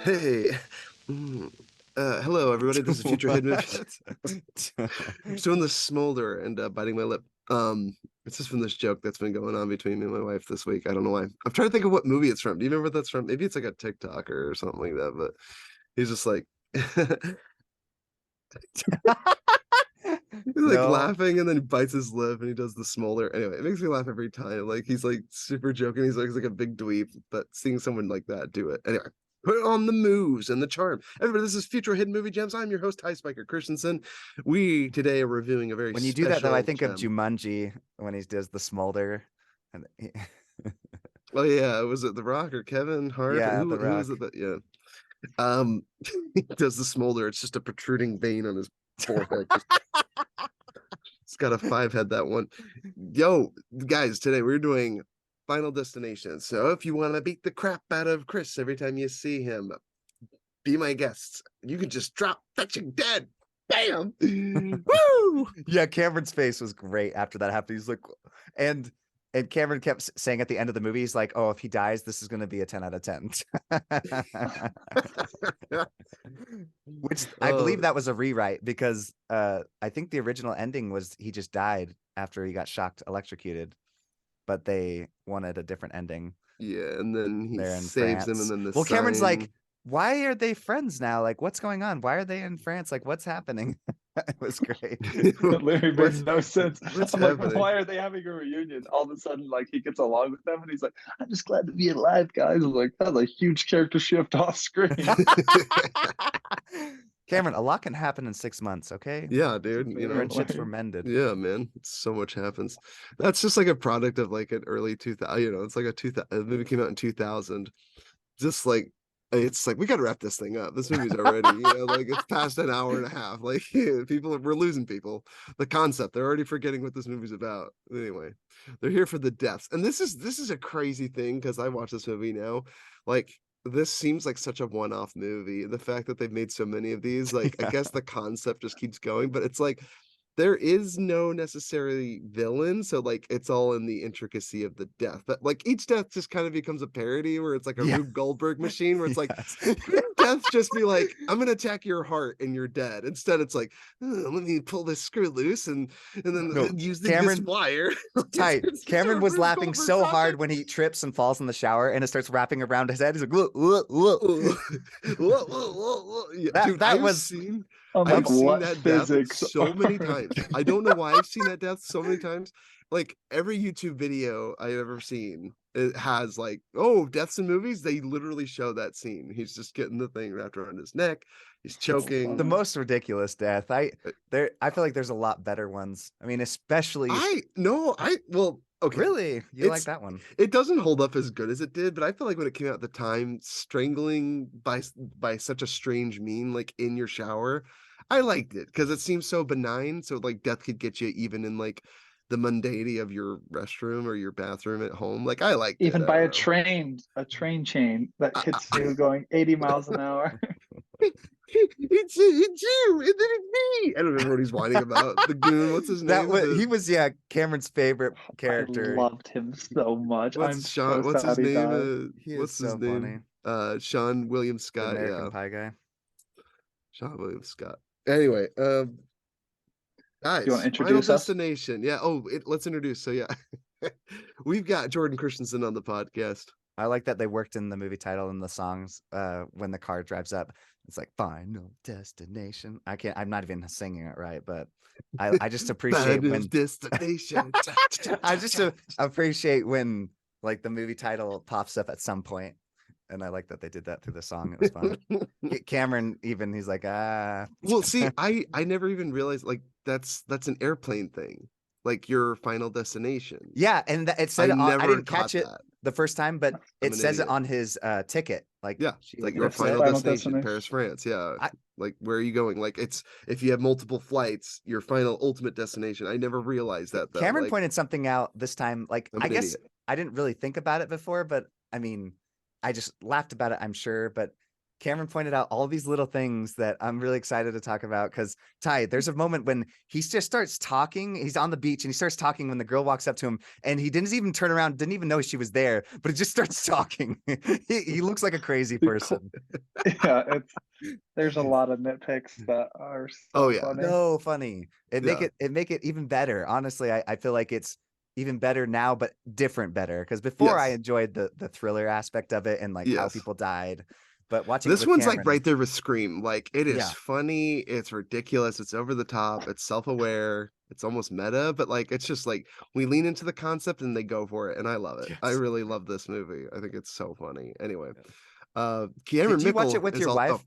Hey, mm, hello everybody. This is Future Hidden Movies. I'm doing the smolder and biting my lip. It's just from this joke that's been going on between me and my wife this week. I don't know why. I'm trying to think of what movie it's from. Do you remember what that's from? Maybe it's like a TikTok or something like that. But he's just like, he's like No. laughing and then he bites his lip and he does the smolder. Anyway, it makes me laugh every time. Like he's like super joking. He's like a big dweeb, but seeing someone like that do it. Anyway. Put on the moves and the charm. Everybody, this is Future Hidden Movie Gems. I'm your host, Ty Spiker Christensen. We today are reviewing a very When you do that, though, I think gem. of Jumanji when he does the smolder. And Oh yeah, was it The Rock or Kevin Hart? Yeah, Who The Rock. was it? Yeah. He does the smolder. It's just a protruding vein on his forehead. It's got a 5 head, that one. Yo, guys, today we're doing Final Destination. So if you want to beat the crap out of Chris every time you see him, be my guests. You can just drop fetching dead. Bam! Woo! Yeah, Cameron's face was great after that happened. He's like, and Cameron kept saying at the end of the movie, he's like, "Oh, if he dies, this is going to be a 10 out of 10." Which I believe that was a rewrite because I think the original ending was he just died after he got shocked, electrocuted, but they wanted a different ending. Yeah, and then he there in saves France. him, and then the Cameron's sign... like, why are they friends now? Like, what's going on? Why are they in France? Like, what's happening? It was great. It literally makes no sense. I'm like, happening? why are they having a reunion? All of a sudden, like, he gets along with them and he's like, I'm just glad to be alive, guys. I'm like, that's a huge character shift off screen. Cameron, a lot can happen in 6 months, okay? Yeah, dude. You know, friendships were mended. Yeah, man. So much happens. That's just like a product of like an early 2000. You know, it's like a 2000. The movie came out in 2000. Just like it's like we got to wrap this thing up. This movie's already, you know, like it's past an hour and a half. Like we're losing people. The concept, they're already forgetting what this movie's about. Anyway, they're here for the deaths, and this is a crazy thing because I watch this movie now, like. This seems like such a one-off movie. The fact that they've made so many of these, like, yeah. I guess the concept just keeps going, but it's like there is no necessarily villain, so like it's all in the intricacy of the death. But like each death just kind of becomes a parody where it's like a Rube Goldberg machine where it's like death just be like, I'm gonna attack your heart and you're dead. Instead, it's like, oh, let me pull this screw loose and then use this wire. Tight. Cameron was laughing so hard when he trips and falls in the shower and it starts wrapping around his head. He's like, look. That was. I've seen that death so many times. I don't know why I've seen that death so many times. Like every YouTube video I've ever seen, it has like, oh, deaths in movies. They literally show that scene. He's just getting the thing wrapped around his neck. He's choking. The most ridiculous death. I feel like there's a lot better ones. I mean, especially. Okay. Really? You like that one? It doesn't hold up as good as it did, but I feel like when it came out at the time, strangling by such a strange mean, like in your shower, I liked it because it seems so benign. So like death could get you even in like the mundanity of your restroom or your bathroom at home. Like I liked even it. By a train chain that hits you going 80 miles an hour. It's you, and then it's me. I don't remember what he's whining about. The goon, what's his name? He was Cameron's favorite character. I loved him so much. What's his name? He is so funny. Sean William Scott, the American Pie guy. Sean William Scott. Anyway, guys, you want to introduce Final Destination. Yeah. Let's introduce. So yeah, we've got Jordan Christensen on the podcast. I like that they worked in the movie title and the songs when the car drives up. It's like Final Destination. I'm not even singing it right, but I just appreciate when destination. I just appreciate when like the movie title pops up at some point, and I like that they did that through the song. It was fun. Cameron even he's like Well, see, I never even realized like that's an airplane thing. Like your final destination. Yeah, and it said I didn't catch it the first time, but it says it on his ticket. Like like your final destination, Paris, France. Yeah, like where are you going? Like it's if you have multiple flights, your final ultimate destination. I never realized that. Though. Cameron pointed something out this time. Like I guess I didn't really think about it before, but I mean, I just laughed about it. I'm sure, but Cameron pointed out all these little things that I'm really excited to talk about because Ty, there's a moment when he just starts talking. He's on the beach and he starts talking when the girl walks up to him, and he didn't even turn around, didn't even know she was there, but he just starts talking. He looks like a crazy person. Yeah, there's a lot of nitpicks that are Oh so yeah. funny. So funny. Yeah. It make it even better. Honestly, I feel like it's even better now, but different better. Because before I Yes. enjoyed the thriller aspect of it and like how Yes. people died. But watching it This with one's like Cameron, right there with Scream. Like it is yeah, funny, it's ridiculous, it's over the top, it's self-aware, it's almost meta, but like it's just like we lean into the concept and they go for it, and I love it. I yes. really love this movie. I think it's so funny. Anyway, Yeah. Cameron Did you watch it Mickle with is your all wife?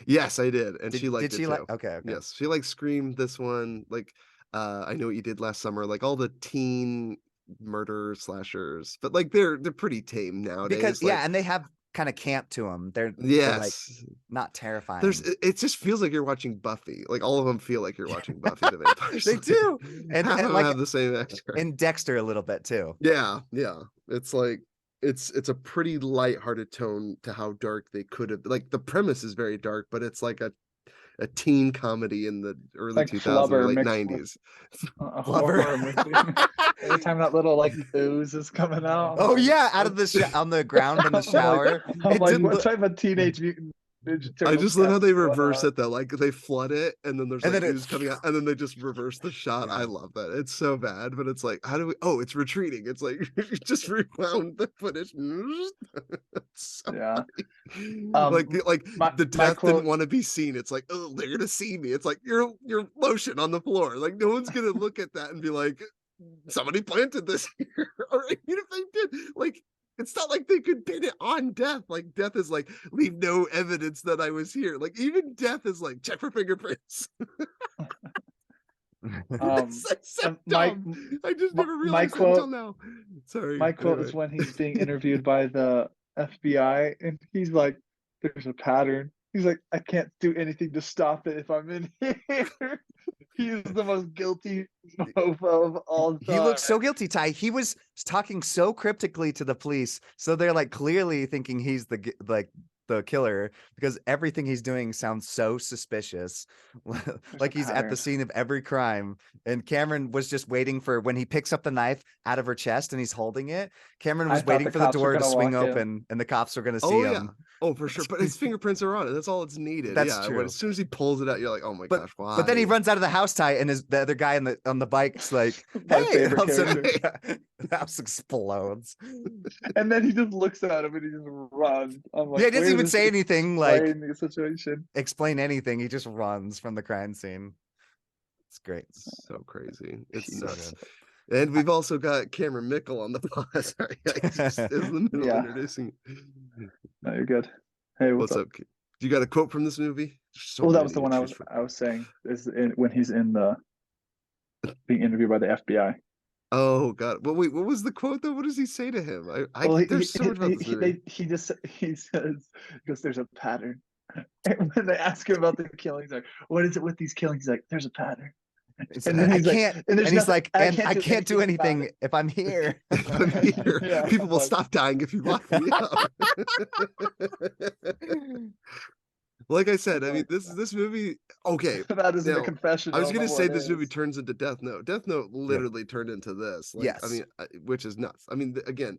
yes, I did, and she Did liked it she like? too. Okay, okay. Yes, she liked Scream, this one, like I Know What You Did Last Summer, like all the teen murder slashers, but like they're pretty tame Because nowadays. yeah, Like and they have kind of camp to them. They're like yes, not there's terrifying. it just feels like you're watching Buffy. Like all of them feel like you're watching Buffy the Vampire They Slayer. do, Half of and them like have the same actor. in Dexter a little bit too. Yeah, yeah. It's like it's a pretty light-hearted tone to how dark they could have. Like the premise is very dark, but it's like a teen comedy in the It's early like 2000s or Flubber late mixed with 90s. a Lover. horror movie. Every time that little like ooze is coming out, I'm Oh like, yeah, out of what? the on the ground in the I'm like, shower. I'm It like, did what look, type of Teenage Mutant Ninja I Turtle just love crap how is they going reverse on? it though. Like they flood it and then there's and like then it ooze coming out and then they just reverse the shot. I yeah. love that. It's so bad, but it's like, how do we oh, it's retreating. It's like you just rewound the footage. It's so Yeah. funny. Like the My death didn't quote. want to be seen. It's like, oh, they're gonna see me. It's like your lotion on the floor. Like no one's gonna look at that and be like, somebody planted this here. Or even if they did, like it's not like they could pin it on Death. Like Death is like, leave no evidence that I was here. Like even Death is like, check for fingerprints. Um, It's so and dumb. I just never my realized that until quote. now. Sorry. My quote is Anyway. when he's being interviewed by the FBI, and he's like, "There's a pattern." He's like, "I can't do anything to stop it if I'm in here." He is the most guilty mofo of all He looks so time. guilty, Ty. He was talking so cryptically to the police, so they're like clearly thinking he's like the killer because everything he's doing sounds so suspicious. There's a Like he's at the pattern. scene of every crime. And Cameron was just waiting for when he picks up the knife out of her chest and he's holding it. Cameron I was thought waiting the for the cops were door to gonna swing walk in. open and the cops were going to see Oh yeah. him. Oh, for sure. But his fingerprints are on it. That's all it's needed. That's Yeah. When true. as soon as he pulls it out, you're like, oh my But gosh, but then he why? runs out of the house, Ty, and the other guy on the bike's like, My "Hey!" And favorite all of a sudden, character. the house explodes. And then he just looks at him and he just runs. I'm Yeah, like, he doesn't where even does say this anything like explain the situation? explain anything. He just runs from the crime scene. It's great. It's so crazy. It's So nuts. good. And we've also got Cameron Mickle on the pod. Sorry, I just in the middle of Yeah, introducing. no, you're good. Hey, what's What's up? up? You got a quote from this movie? There's so Well, that was the many one to I choose was from. I was saying is when he's in the being interviewed by the FBI. Oh God. Well, wait, what was the quote though? What does he say to him? Well, There's so much about this movie. he says he goes, "There's a pattern." And when they ask him about the killings, like, "What is it with these killings?" He's like, "There's a pattern." It's, And then I he's like, can't. "And there's And he's nothing. like, I and can't I do can't do anything about anything it." if I'm here. If I'm here, Yeah, people will like, stop dying if you lock me up. Like I said, I'm I mean, like, this movie. Okay, that isn't a now confession. I I was don't know gonna say what this movie is. turns into Death Note. Death Note Yep. literally turned into this. Like, I Yes. mean, which is nuts. I mean, again,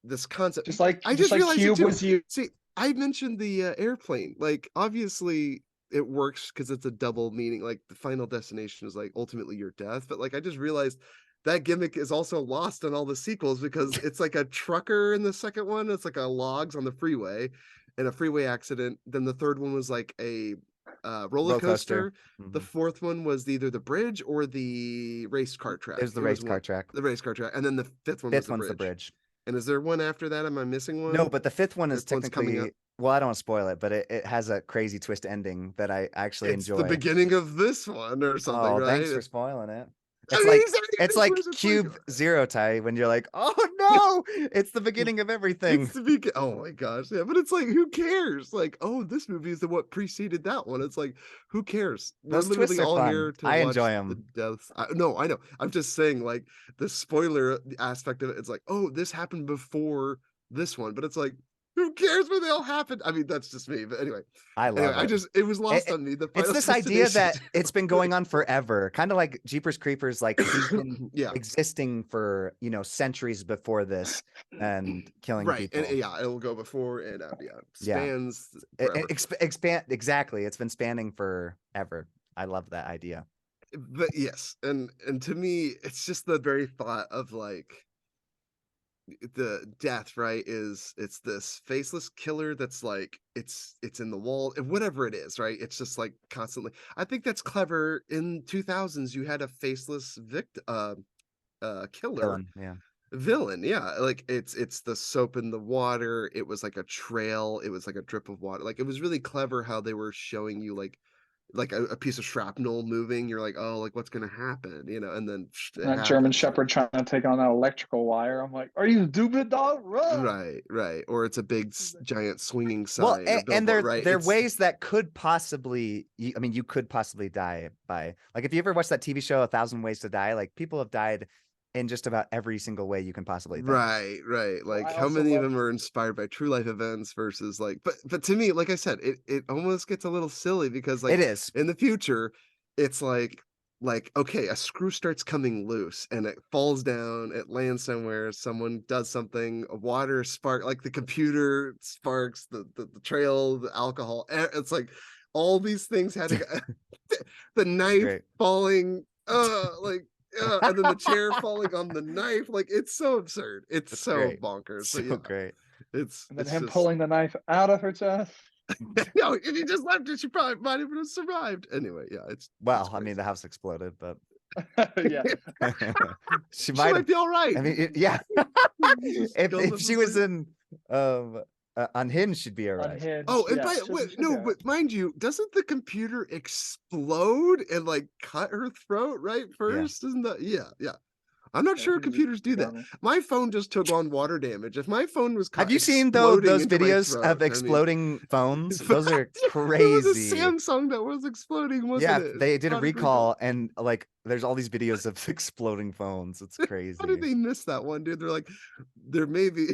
this concept. I Just just like realized it Cube too. was you. See, I mentioned the airplane. Like, obviously, it works because it's a double meaning. Like, the final destination is like ultimately your death. But like, I just realized that gimmick is also lost in all the sequels because it's like a trucker in the second one. It's like a logs on the freeway, and a freeway accident. Then the third one was like a roller Roller coaster. coaster. The Mhm. fourth one was either the bridge or the race car It track. was the It was race car one, track. the race car track, and then the fifth one was Fifth the one's the bridge. bridge. And is there one after that? Am I missing No, one? but the fifth one is Fifth one's coming up. technically, well, I don't want to spoil it, but it has a crazy twist ending that I actually It's the enjoy. beginning of this one or something, Oh, right? thanks for spoiling it. I It's mean, like he's already it's gonna like spoil it for you. Cube Zero, Ty, when you're like, oh no, it's the beginning of everything. It's the beginning. Oh my gosh, yeah. But it's like, who cares? Like, oh, this movie is the what preceded that one. It's like, who cares? We're Those twists literally are all fun. here to I watch enjoy the them. deaths. No, I know. I'm just saying, like, the spoiler aspect of it. It's like, oh, this happened before this one, but it's like, Who cares when they all happen? I mean, that's just me. But anyway, I love it was lost on me. The It's Final this idea that Destination. it's been going on forever, kind of like Jeepers Creepers. Like he's been Yeah, existing for centuries before this and killing right. And people. yeah, it'll go before and yeah, Yeah. spans forever. Expand exactly. It's been spanning forever. I love that idea. But yes, and to me, it's just the very thought of like the death, right? It's this faceless killer that's like it's in the wall and whatever it is, right? It's just like constantly. I think that's clever. In 2000s, you had a faceless killer Villain, yeah. villain, yeah. Like it's the soap in the water. It was like a trail. It was like a drip of water. Like it was really clever how they were showing you like a piece of shrapnel moving. You're like, oh, like what's gonna happen, and then it That German happens. Shepherd trying to take on that electrical wire. I'm like, are you stupid, dog? Run! Right. Or it's a big, giant swinging Well, sign or and billboard, right? there are It's ways that could possibly, you could possibly die by, like, if you ever watched that TV show, 1,000 Ways to Die, like people have died in just about every single way you can possibly think. right. Well, Like I how also many of love them are inspired by true life events versus like, but to me, like I said, it almost gets a little silly because It like is. in the future, it's like okay, a screw starts coming loose and it falls down, it lands somewhere, someone does something, a water spark, like the computer sparks, the trail, the alcohol, it's like all these things had to go, the knife Great. falling, like and then the chair falling on the knife, like it's so absurd, it's That's so great. bonkers. So But yeah, great. and then it's him just pulling the knife out of her chest. no, if you just left it, she probably might have survived. Anyway, yeah, it's Well, I mean, crazy. the house exploded, but Yeah. she She might might have. be all right. I mean, yeah. Just goes if up she and was like- in Unhinged, she'd be all right. Unhinged. Oh, and Yeah, wait, should be no, all right. but mind you, doesn't the computer explode and like cut her throat right first? Isn't that yeah. I'm not Yeah, sure he just computers do that. got me. My phone just took on water damage. If my phone was Have caught you seen those exploding into my videos of throat, exploding phones? Those are it was a crazy. Samsung that was exploding, wasn't Yeah, it? they did a Product recall, and like, there's all these videos of exploding phones. It's How did crazy. they miss that one, dude? They're like, there may be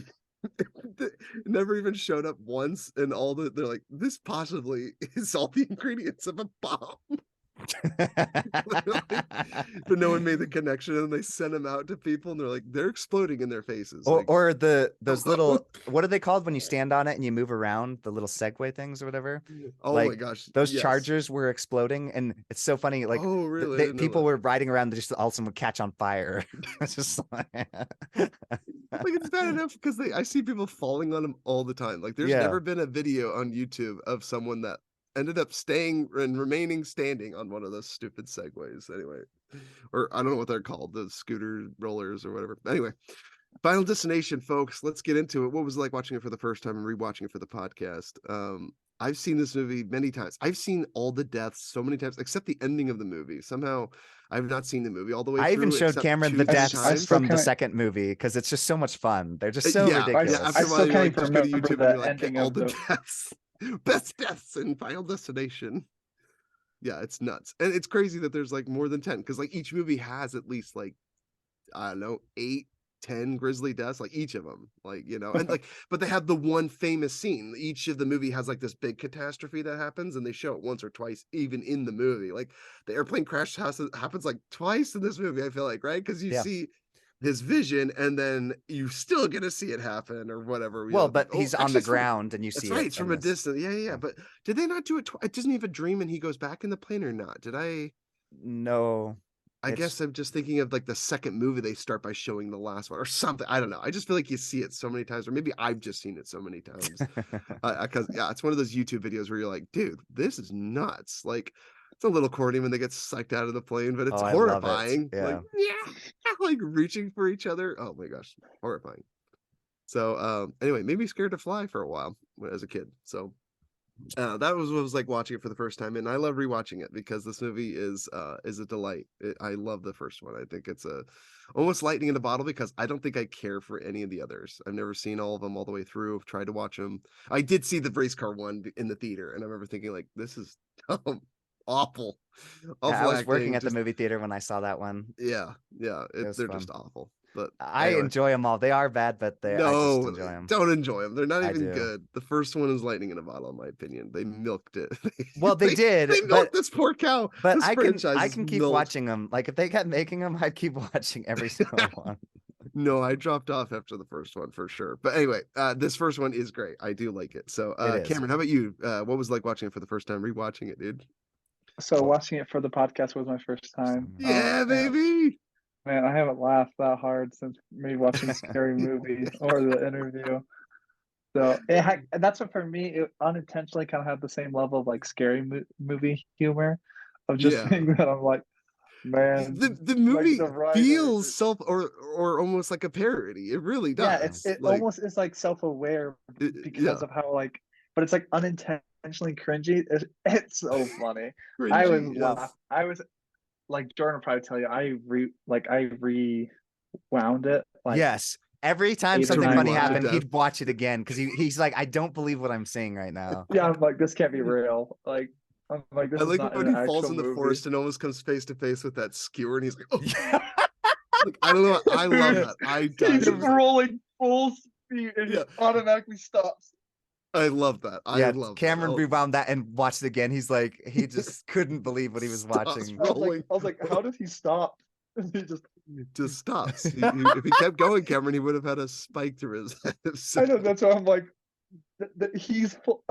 it never even showed up once, and they're like, this possibly is all the ingredients of a bomb. But no one made the connection, and they sent them out to people, and they're like, they're exploding in their faces. Like, Or those little, what are they called when you stand on it and you move around, the little Segway things or whatever? oh Like, my gosh, those yes. chargers were exploding, and it's so funny. Like, Oh really? I didn't know people that. were riding around, just all of a sudden would catch on fire. It's just like, Like it's bad enough because I see people falling on them all the time. Like there's Yeah. never been a video on YouTube of someone that ended up staying and remaining standing on one of those stupid segways. Anyway, or I don't know what they're called, the scooter rollers or whatever. Anyway, Final Destination, folks. Let's get into it. What was it like watching it for the first time and rewatching it for the podcast? I've seen this movie many times. I've seen all the deaths so many times, except the ending of the movie. Somehow, I've not seen the movie all the way I through. even showed except Cameron two the I deaths times. still from the can't- second movie because it's just so much fun. They're just so Yeah, ridiculous. yeah. After I a still while, you're can't like, even just go to remember YouTube and the you're like, ending all of the the- deaths, best deaths in Final Destination. Yeah, it's nuts, and it's crazy that there's like more than 10 because like each movie has at least like I don't know 8-10 grisly deaths, like each of them, like and like but they have the one famous scene. Each of the movie has like this big catastrophe that happens, and they show it once or twice, even in the movie. Like the airplane crash happens like twice in this movie. I feel like because you Yeah. see his vision, and then you still get to see it happen or whatever. Well, but oh, he's on actually, the it's from ground and you that's see right. it It's in from a this. distance. Yeah. Yeah. But did they not do it? Doesn't he have a dream and he goes back in the plane or not? Did I? No, I It's- guess I'm just thinking of like the second movie they start by showing the last one or something. I don't know. I just feel like you see it so many times, or maybe I've just seen it so many times. Because yeah, it's one of those YouTube videos where you're like, dude, this is nuts. Like it's a little corny when they get psyched out of the plane, but it's Oh, I love it. horrifying. Like Yeah. like reaching for each other. Oh my gosh, horrifying. So anyway, made me scared to fly for a while as a kid. So that was what it was like watching it for the first time, and I love rewatching it because this movie is a delight. I love the first one. I think it's almost lightning in a bottle because I don't think I care for any of the others. I've never seen all of them all the way through. I've tried to watch them. I did see the race car one in the theater, and I remember thinking like, this is awful. I was working acting, at the just- movie theater when I saw that one. Yeah, was they're fun. just awful. But I anyway. enjoy them all. They are bad, but I just No, enjoy them. don't enjoy them. They're not I even do. good. The first one is lightning in a bottle, in my opinion. They milked it. Well, they did, They but milked this poor cow. but This franchise I is can keep milked. watching them. Like if they kept making them, I'd keep watching every single one. No, I dropped off after the first one for sure. But anyway, this first one is great. I do like it. So, It is. Cameron, how about you? What was it like watching it for the first time? Rewatching it, dude. So watching it for the podcast was my first time. Yeah, And, baby. man, I haven't laughed that hard since me watching Scary Movie or the interview. So and that's what for me, it unintentionally kind of had the same level of like scary movie humor of just Yeah. being that I'm like, man, The like movie the writer. feels self or almost like a parody. It really Yeah, does. it Like, almost is like self-aware yeah. because of how like, but it's like unintentionally cringy. It's so funny. Cringy, yes. I was like Jordan will probably tell you. I rewound it like Yes. Every time 8 or something 9 funny rewatch it, times. happened, Def. he'd watch it again because he's like, I don't believe what I'm seeing right now. Yeah, I'm like, this can't be real. Like, I'm like, this I is like not when an he falls actual in the movie. forest and almost comes face to face with that skewer, and he's like, "Oh, Yeah. like, I don't know, I love Dude, that. I died. He's rolling full speed and he Yeah. automatically stops. I love that. I Yeah, love Cameron that. rewound that and watched it again. He's like, he just couldn't believe what he was Stops watching. rolling. I was like, how did he stop? And he Just stops. If he kept going, Cameron, he would have had a spike through his head. So, I know, that's why I'm like,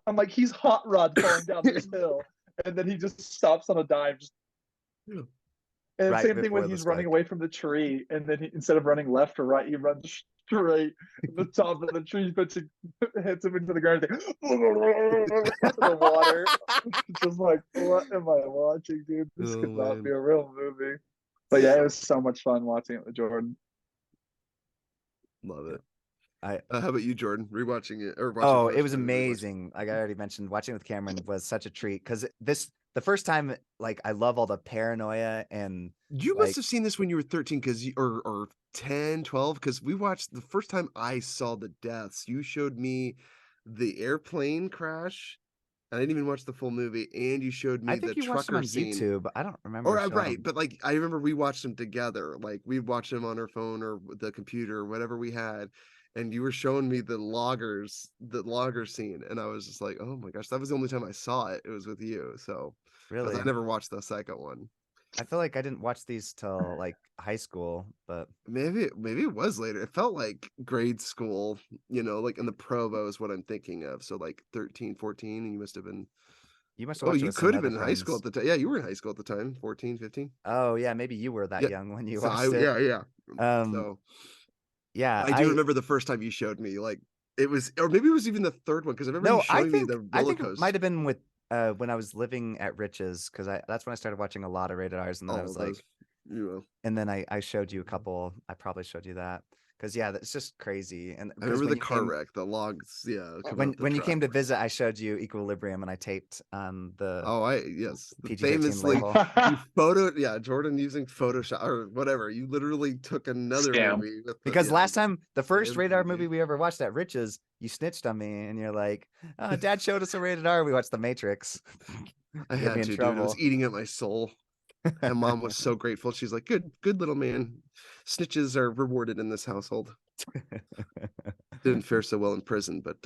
I'm like, he's hot rod falling down this hill. And then he just stops on a dime. And Right same thing before when the he's running spike. away from the tree, and then instead of running left or right, he runs straight. The top of the tree hits him into the ground, into the water. It's just like, what am I watching, dude? This Oh, could not man. be a real movie. But yeah, it was so much fun watching it with Jordan. Love it. I How about you, Jordan? Rewatching it or watching? Oh, first it was time and rewatching? amazing. Like I already mentioned, watching with Cameron was such a treat because the first time, like I love all the paranoia and You like must have seen this when you were 13 because or 10, 12 because we watched the first time I saw the deaths. You showed me the airplane crash. I didn't even watch the full movie, and you showed I me the think you watched them trucker on scene. YouTube. I don't remember Or showing right, them. but like I remember we watched them together. Like we watched them on our phone or the computer or whatever we had, and you were showing me the logger scene, and I was just like, oh my gosh, that was the only time I saw it. It was with you, so because Really, I never watched the second one. I feel like I didn't watch these till like high school, but Maybe it was later. It felt like grade school, like in the Provo is what I'm thinking of. So like 13, 14, and you must have been. you must have Oh, watched it you with some could have other been in high school friends. at the time. Yeah, you were in high school at the time, 14, 15. Oh yeah, maybe you were that Yeah. young when you So watched it. yeah. Um, So yeah, I do remember the first time you showed me, like it was, or maybe it was even the third one because I remember you No, showing me the I roller think it coaster. might have been with when I was living at Rich's because that's when I started watching a lot of rated R's, and then I was like, and then I showed you a couple. I probably showed you that because yeah, that's just crazy. And I because remember when the you car came wreck, the logs, coming when out the you truck. came to visit, I showed you Equilibrium, and I taped on the Oh, yes, the PG-13 famously label. you Jordan using Photoshop or whatever. You literally took another Scam. movie with Because last the time, the first damn rated R PG. movie we ever watched at Rich's, you snitched on me, and you're like, oh, "Dad showed us a rated R. We watched The Matrix." I Get had me in to, dude. It was trouble. eating at my soul. And mom was so grateful. She's like, good little man. Snitches are rewarded in this household. Didn't fare so well in prison, but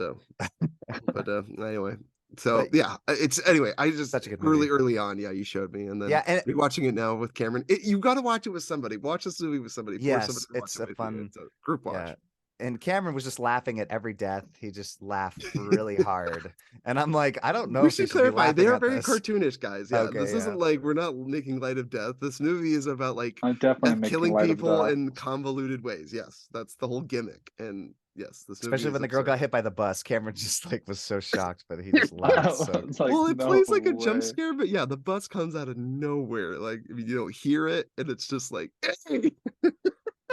anyway. So But yeah, it's anyway. I just such a good movie. early on, yeah, you showed me, and then Yeah, and rewatching it now with Cameron. You got to watch it with somebody. Watch this movie with somebody. Force somebody yes, to watch it's it a with you. fun, It's a group watch. yeah. And Cameron was just laughing at every death. He just laughed really hard, and I'm like, I don't know We if you should should be clarify, they laughing are at very this. cartoonish, guys. Yeah, Okay, this yeah. isn't like we're not making light of death. This movie is about like I'm definitely death making killing light of people that. in convoluted ways. Yes, that's the whole gimmick. And yes, this movie Especially is when the girl got absurd. hit by the bus, Cameron just like was so shocked, but he just laughed. So It's like, Well, it no plays like a jump way. scare, but yeah, the bus comes out of nowhere. Like, I mean, you don't hear it, and it's just like, hey,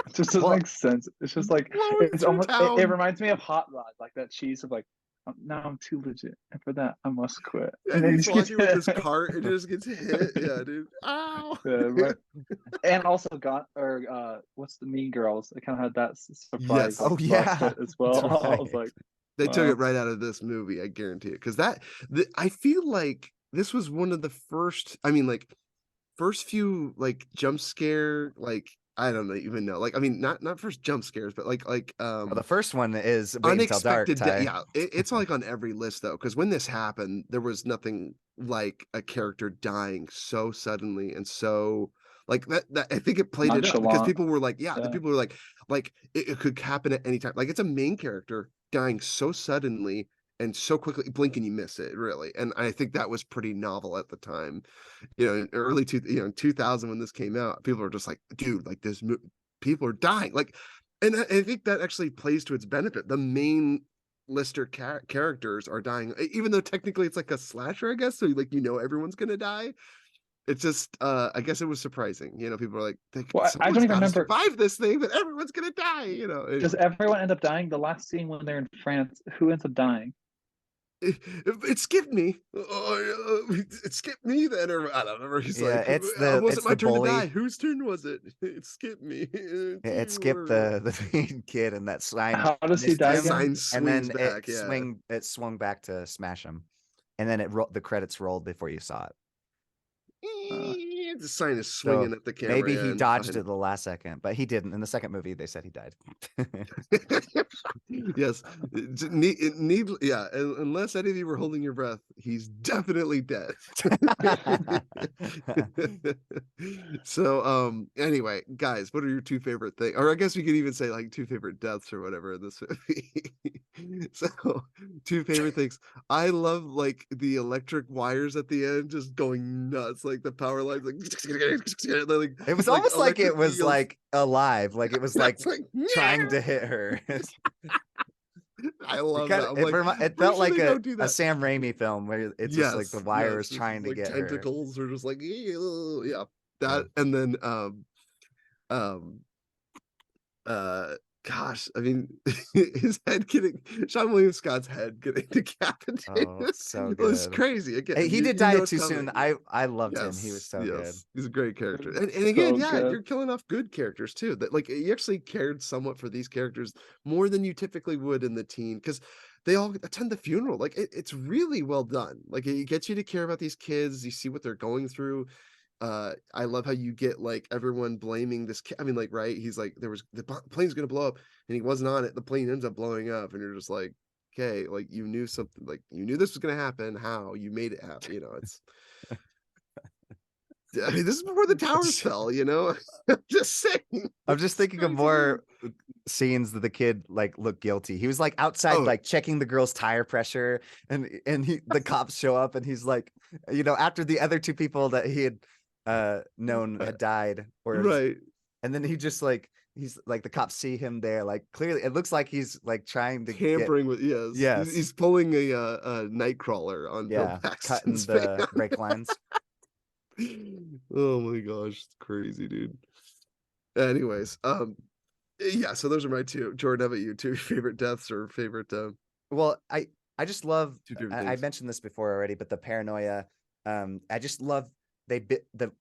It just doesn't well, make sense. It's just like, blowing it's through almost, it town. reminds me of Hot Rod, like that cheese of like, now I'm too legit, and for that I must quit. And then he he's just gets walking with his hit. cart and he just gets hit. Yeah, dude. Ow. Yeah, right. And also got what's the Mean Girls? It kind of had that surprise Yes. like Oh, bus yeah, hit as well. that's I was right. like, They took wow. it right out of this movie, I guarantee it. Because I feel like this was one of the first, I mean, like, first few, like, jump scare, like, I don't even know. Like, I mean, not first jump scares, but like Well, the first one is Wait Until Dark. unexpected yeah, it's like on every list though, because when this happened, there was nothing like a character dying so suddenly and so like that I think it played it up because Nonchalant. people were like, the Yeah. people were like it could happen at any time. Like it's a main character dying so suddenly and so quickly, blink and you miss it, really. And I think that was pretty novel at the time. You know, in early 2000 when this came out, people were just like, dude, like people are dying. Like, and I think that actually plays to its benefit. The main lister characters are dying, even though technically it's like a slasher, I guess. So like everyone's gonna die. It's just I guess it was surprising. People are like, Well, I don't someone's even got to remember. survive this thing, but everyone's gonna die. Does Anyway. everyone end up dying? The last scene when they're in France, who ends up dying? It skipped me. It skipped me then, or I don't remember. He's Yeah, like, it it's wasn't my the turn to bully. die. Whose turn was it? It skipped me. It skipped the main kid, and that sign How does he missed die him, again? Sign and swings then back. Yeah. it swung back to smash him, and then the credits rolled before you saw it. The sign is So swinging at the camera. maybe Yeah, he and dodged fine. it the last second, but he didn't. In the second movie, they said he died. Yes, yeah. Unless any of you were holding your breath, he's definitely dead. So, anyway, guys, what are your two favorite things? Or I guess we could even say like two favorite deaths or whatever in this movie. So, two favorite things. I love like the electric wires at the end just going nuts, like the power lines, like It was like almost like it electric was eels. like alive, like it was like It's like, trying to yeah. hit her. I It love kind that. of I'm like, it pretty felt sure like they don't do a that. Sam Raimi film where it's just like the Yes, wire yes, is just trying to like get her. tentacles are just like, ew, yeah, that, Yeah. and then um uh gosh, I mean, his head getting Sean William Scott's head getting decapitated Oh, so was good. crazy. Again, Hey, he did you die know it's too soon. coming. I loved him. He was Yes, so good. yes, he's a great character, It and was again, so yeah, good. you're killing off good characters too. That like you actually cared somewhat for these characters more than you typically would in the teen because they all attend the funeral. Like it's really well done. Like it gets you to care about these kids. You see what they're going through. I love how you get like everyone blaming this kid. I mean, like, right? He's like, the plane's gonna blow up, and he wasn't on it. The plane ends up blowing up, and you're just like, okay, like you knew something, like you knew this was gonna happen. How you made it happen? It's. I mean, this is before the towers fell. I'm just saying. I'm just It's thinking of crazy, dude. more scenes that the kid like looked guilty. He was like outside Oh, like checking the girl's tire pressure, and the cops show up, and he's like, after the other two people that he had known had died, right. and then he's like the cops see him there, like clearly it looks like he's like trying to get Tampering with he's pulling a night crawler on Bill cutting Paxton's van. the brake lines. Oh my gosh, it's crazy, dude. Anyways, yeah, so those are my two. Jordan, how about you? Two favorite deaths or favorite Well, I just love two favorite I things? mentioned this before already, but the paranoia. I just love the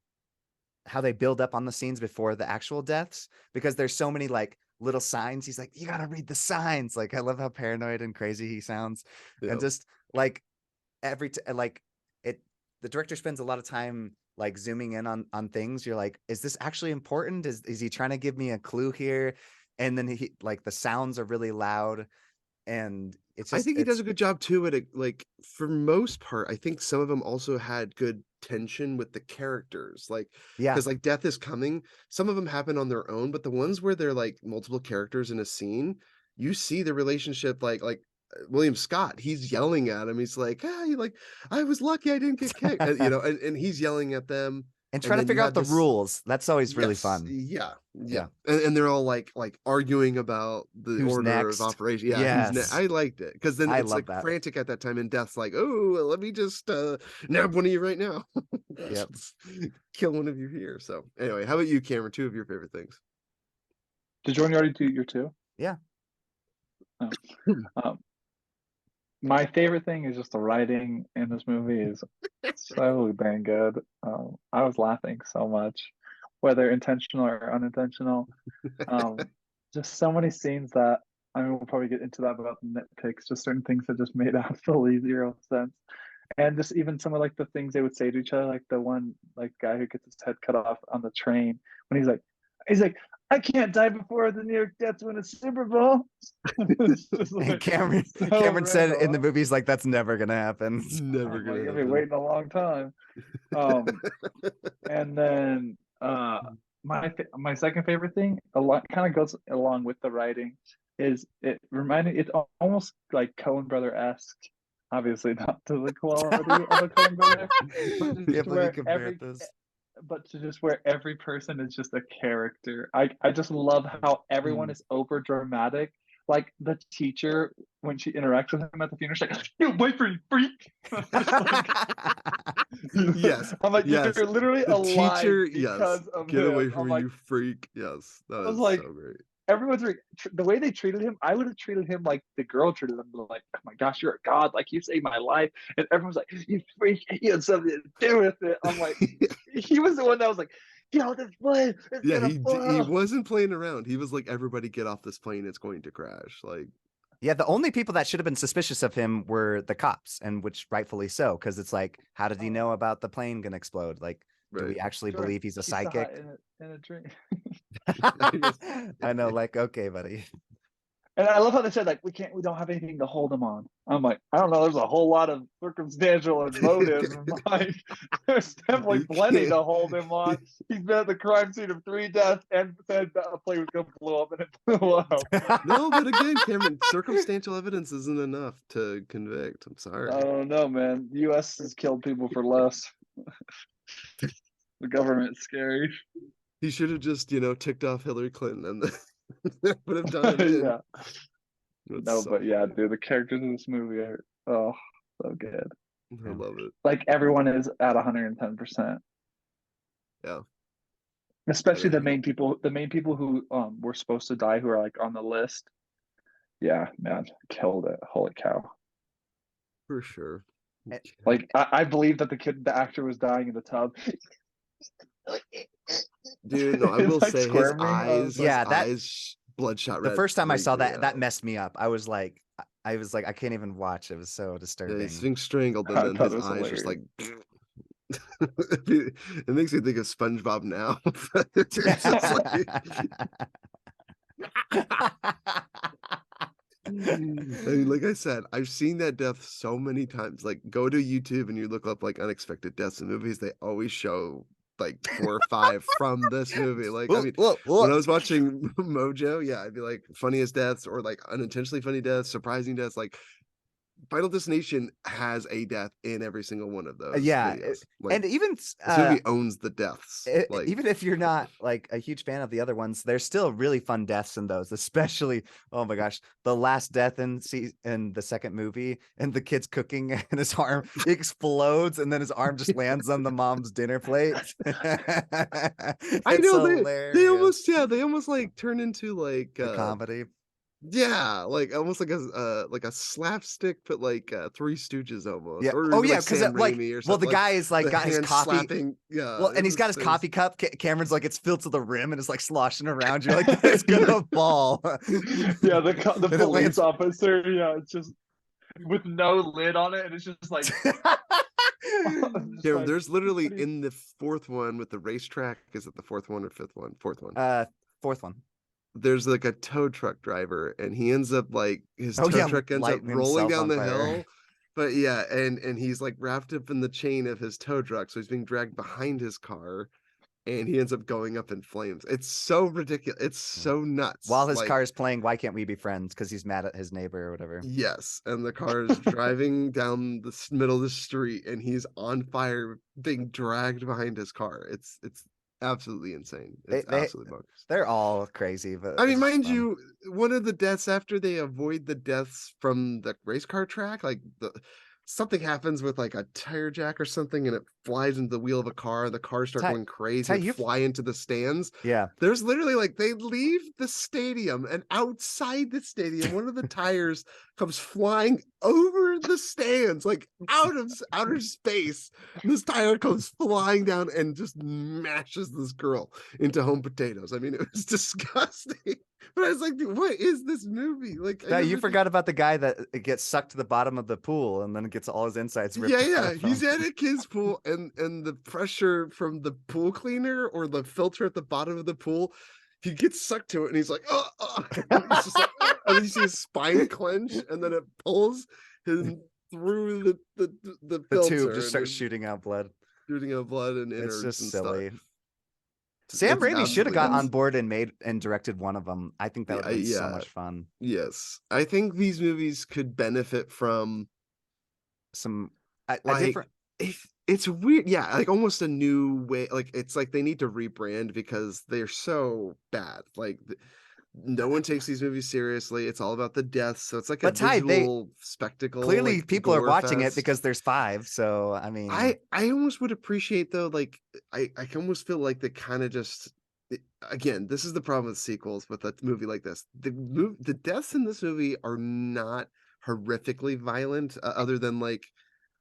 how they build up on the scenes before the actual deaths because there's so many like little signs. He's like, you gotta read the signs. Like I love how paranoid and crazy he sounds, and Yeah. just like like it. The director spends a lot of time like zooming in on things. You're like, is this actually important? Is he trying to give me a clue here? And then he like the sounds are really loud, and I think he does it's a good job too at it. Like for most part, I think some of them also had good tension with the characters. Like yeah. because like Death is Coming, some of them happen on their own, but the ones where they're like multiple characters in a scene, you see the relationship. Like William Scott, he's yelling at him. He's like, ah, you like, I was lucky I didn't get kicked. And he's yelling at them. And And try to then you figure out have the this. rules. That's always really Yes, fun. yeah, Yeah. and they're all like arguing about the Who's order of next? operation. Yeah, who's next? Yes. I liked it because then I it's love like that. frantic at that time, and Death's like, oh, let me just nab one of you right now. Yep. Kill one of you here. So anyway, how about you, Cameron? Two of your favorite things. Did Jordan already do your two? Yeah. Oh. Um, my favorite thing is just the writing in this movie is so dang good. I was laughing so much, whether intentional or unintentional. Um, just so many scenes that I mean, we'll probably get into that about the nitpicks. Just certain things that just made absolutely zero sense, and just even some of like the things they would say to each other, like the one like guy who gets his head cut off on the train when he's like, He's like, I can't die before the New York Jets win a Super Bowl. It's just And like, Cameron so said in the random. movies like that's never gonna happen. Never I'm gonna like, I've been happen. waiting a long time. And then my second favorite thing, a lot kind of goes along with the writing, is it's almost like Coen Brother-esque. Obviously not to the quality of a Coen Brother, but Can't just believe you where compared this. every person is just a character. I just love how everyone is over dramatic. Like the teacher, when she interacts with him at the funeral, she's like, "You boyfriend, freak." Yes, I'm like, yes. you're literally The alive teacher, yes. because of Get him. away from I'm me, like, you freak. Yes, I that was is like, so great. everyone's like, the way they treated him, I would have treated him like the girl treated him. Like, oh my gosh, you're a god, like you saved my life. And everyone's like, you freak, you had something to do with it. I'm like, he was the one that was like, get off this plane, it's Yeah, gonna he fall. wasn't playing around. He was like, everybody get off this plane, it's going to crash. Like, Yeah, the only people that should have been suspicious of him were the cops, and which rightfully so, because it's like, how did he know about the plane gonna explode? Like, do we right. actually Sure, believe he's a he saw it psychic? in a dream. I know, like, okay, buddy. And I love how they said, like, we don't have anything to hold him on. I'm like, I don't know, there's a whole lot of circumstantial and motive. Like, there's definitely You plenty can't- to hold him on. He's been at the crime scene of 3 deaths and said that a plane was gonna blow up, and it blew up. No, but again, Cameron, circumstantial evidence isn't enough to convict. I'm I sorry. don't know, man. The U.S. has killed people for less. The government's scary. He should have just, ticked off Hillary Clinton and that would have done him in. Yeah. It's No, so but yeah, funny. dude, the characters in this movie are so good. I love it. Like everyone is at 110%. Yeah. Especially Yeah. the main people who were supposed to die, who are like on the list. Yeah, man, killed it. Holy cow. For sure. Like I believe that the actor was dying in the tub. Dude, no, I He's will like say his squirming. I was eyes, like, Yeah, that bloodshot the red. first time I saw freaked me that out. messed me up. I was like, I can't even watch. It was so Yeah, disturbing. he's being strangled, I and then thought his it was eyes just like. hilarious. It makes me think of SpongeBob now. It's just like- I mean, like I said, I've seen that death so many times. Like, go to YouTube and you look up like unexpected deaths in movies. They always show like 4 or 5 from this movie. Like, I mean, when I was watching Mojo, yeah, I'd be like funniest deaths or like unintentionally funny deaths, surprising deaths. Like, Final Destination has a death in every single one of those Yeah, videos. Like, and even this movie owns the deaths. Like, even if you're not like a huge fan of the other ones, there's still really fun deaths in those. Especially, oh my gosh, the last death in the second movie, and the kid's cooking, and his arm explodes, and then his arm just lands on the mom's dinner plate. I know hilarious. they almost like turn into like A comedy. yeah, like almost like a slapstick, but like Three Stooges almost. Yeah. Or Oh even yeah, like because Sam like, Raimi or well, the something. guy is like The got his hand coffee. slapping. Yeah. Well, and he's got his coffee cup. Cameron's like, it's filled to the rim and it's like sloshing around. You're like, it's gonna fall. Yeah, the And it police lands. officer. Yeah, it's just with no lid on it, and it's just like. Yeah, like, there's literally what do you- in the 4th one with the racetrack. Is it the 4th one or 5th one? 4th one. Fourth one. There's like a tow truck driver, and he ends up like his Oh, tow yeah, truck ends up lighting rolling himself down on the fire. hill. But yeah, and he's like wrapped up in the chain of his tow truck, so he's being dragged behind his car, and he ends up going up in flames. It's so ridiculous. It's so nuts. While his like, car is playing Why Can't We Be Friends? Because he's mad at his neighbor or whatever. yes, and the car is driving down the middle of the street, and he's on fire, being dragged behind his car. It's absolutely insane. It's absolutely bonkers. They're all crazy, but I mean, it's mind fun. you, one of the deaths after they avoid the deaths from the race car track, like something happens with like a tire jack or something, and it flies into the wheel of a car, and the cars start going crazy and fly into the stands. Yeah. There's literally like they leave the stadium, and outside the stadium, one of the tires comes flying over the stands, like out of outer space. And this tire comes flying down and just mashes this girl into home potatoes. I mean, it was disgusting. But I was like, dude, what is this movie? Like, I Now, you never forgot about the guy that gets sucked to the bottom of the pool and then gets all his insides ripped Yeah, out yeah. of He's him. at a kid's pool, and the pressure from the pool cleaner or the filter at the bottom of the pool, he gets sucked to it, and he's like, oh. And he's just like, and then you see his spine clench, and then it pulls him through the The tube filter, just and starts is shooting out blood. shooting out blood and It's innards just and stuff. silly. Sam It's Raimi should have absolutely got on nuts. board and made and directed one of them. I think that would have been so Yeah, much fun. yes. I think these movies could benefit from Some a like different. it's weird, yeah, like almost a new way. Like it's like they need to rebrand because they're so bad. Like no one takes these movies seriously. It's all about the deaths, so it's like a But Ty, they visual spectacle, clearly like people are gore watching it fest. because there's 5. So I mean, I almost would appreciate though, like I can almost feel like they kind of just again, this is the problem with sequels with a movie like this. The deaths in this movie are not horrifically violent, other than like,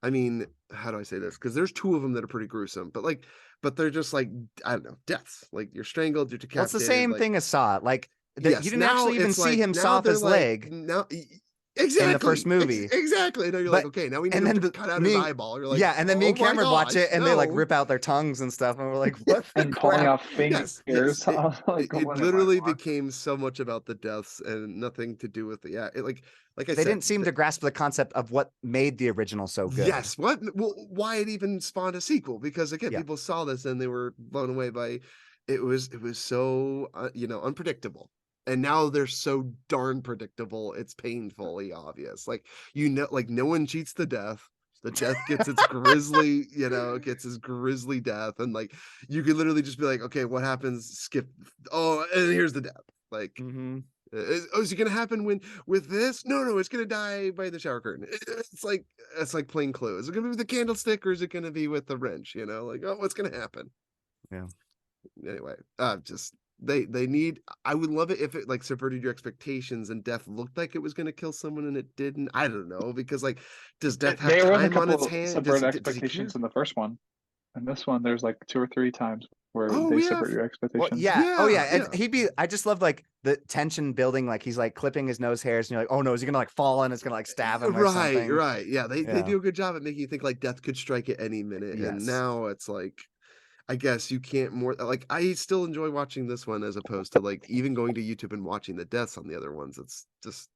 I mean, how do I say this? Because there's 2 of them that are pretty gruesome, but like, but they're just like, I don't know, deaths. Like you're strangled, you're well, it's the decapitated, same like thing as Saw. Like that, you yes. didn't Now actually even it's see like him saw now off they're his like leg now in the first movie. exactly. And now you're like, But okay, now we need and him then to cut out his eyeball. You're like, yeah, and then me oh and my Cameron watch gosh, it, and they like no. rip out their tongues and stuff, and we're like, "What the And pulling crap?" off Yes, fingers. I was like, it what am I literally watching? became so much about the deaths and nothing to do with the yeah. It, like I They said, didn't seem to grasp the concept of what made the original so good. yes. What? Well, why it even spawned a sequel? Because again, Yeah. people saw this and they were blown away by it was so unpredictable. And now they're so darn predictable. It's painfully obvious. Like like no one cheats the death. The death gets its grisly, gets his grisly death, and like you could literally just be like, okay, what happens? Skip. Oh, and here's the death. Like, Mm-hmm. is it gonna happen with this? No, it's gonna die by the shower curtain. It's like plain Clue. Is it gonna be with the candlestick or is it gonna be with the wrench? Like, oh, what's gonna happen? Yeah. Anyway, just they need. I would love it if it like subverted your expectations and death looked like it was gonna kill someone and it didn't. I don't know, because like, does death have There was a time on its couple hand? subvert Does he care? expectations in the first one. And this one, there's like 2 or 3 times where Oh they yeah, subvert your Well, expectations. yeah. Oh, yeah. And yeah. he'd be. I just love like the tension building. Like he's like clipping his nose hairs, and you're like, oh no, is he gonna like fall and it's gonna like stab him or something? Right. Yeah, they Yeah. do a good job at making you think like death could strike at any minute. And Yes. now it's like, I guess you can't more like I still enjoy watching this one as opposed to like even going to YouTube and watching the deaths on the other ones. It's just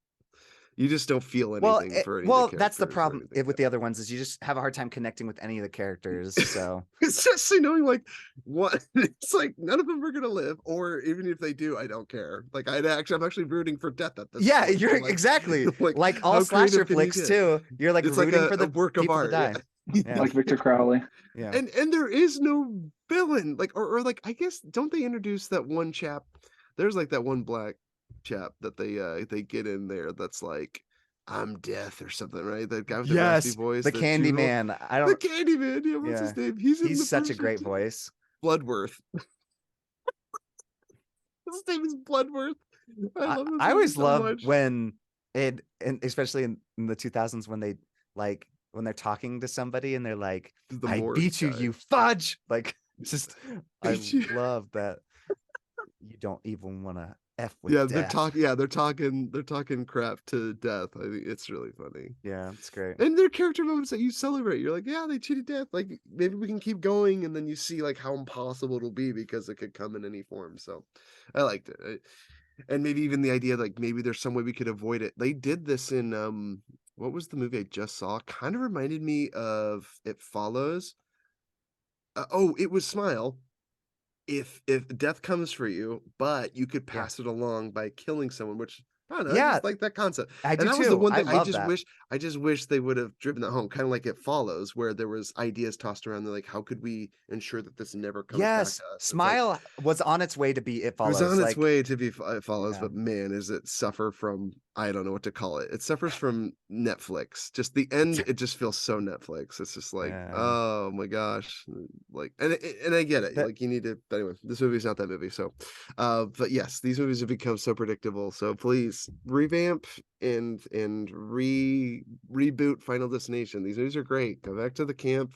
you just don't feel Well, anything for any of the well, that's the characters or problem anything. with the other ones is you just have a hard time connecting with any of the characters. So Especially knowing like what it's like none of them are gonna live, or even if they do, I don't care. Like I'm actually rooting for death at this yeah, point. you're Like, exactly like all how slasher creative can you flicks get? too. You're like It's like rooting for a the work of people to art. die. Yeah. Yeah. Like Victor Crowley. Yeah. And there is no villain. Like or like I guess don't they introduce that one chap? There's like that one black chap that they get in there that's like I'm death or something, right? That guy with the raspy Yes, voice, the the two Candyman. I the don't. Candyman. Yeah, what's Yeah, his name? He's in the he's such a first one great too. voice. Bloodworth. His name is Bloodworth. I love his I name always so loved much. when and especially in the 2000s when they like when they're talking to somebody and they're like, The "I Morgue beat you, guy. you fudge!" Like, just I Beat you. love that. You don't even want to f with Yeah, death. they're talking crap to death. I think it's really funny. Yeah, it's great. And they're character moments that you celebrate. You're like, yeah, they cheated death. Like maybe we can keep going, and then you see like how impossible it'll be because it could come in any form. So I liked it. And maybe even the idea like maybe there's some way we could avoid it. They did this in what was the movie I just saw? Kind of reminded me of It Follows. It was Smile. If death comes for you, but you could Yeah, pass it along by killing someone, which I don't know, I yeah, just like that concept. I And do that was the too. one I thing love that. I just wish they would have driven that home, kind of like It Follows, where there was ideas tossed around. They're like, how could we ensure that this never comes back Yes, to us? It's like Smile was on its way to be It it was Follows. on its Like, way to be It Follows, yeah, but man, is it suffer from I don't know what to call it. It suffers from Netflix. Just the end, it just feels so Netflix. It's just like, yeah. oh my gosh. Like and I get it. That Like you need to but anyway, this movie's not that movie. So but yes, these movies have become so predictable. So please revamp and reboot Final Destination. These movies are great. Go back to the camp,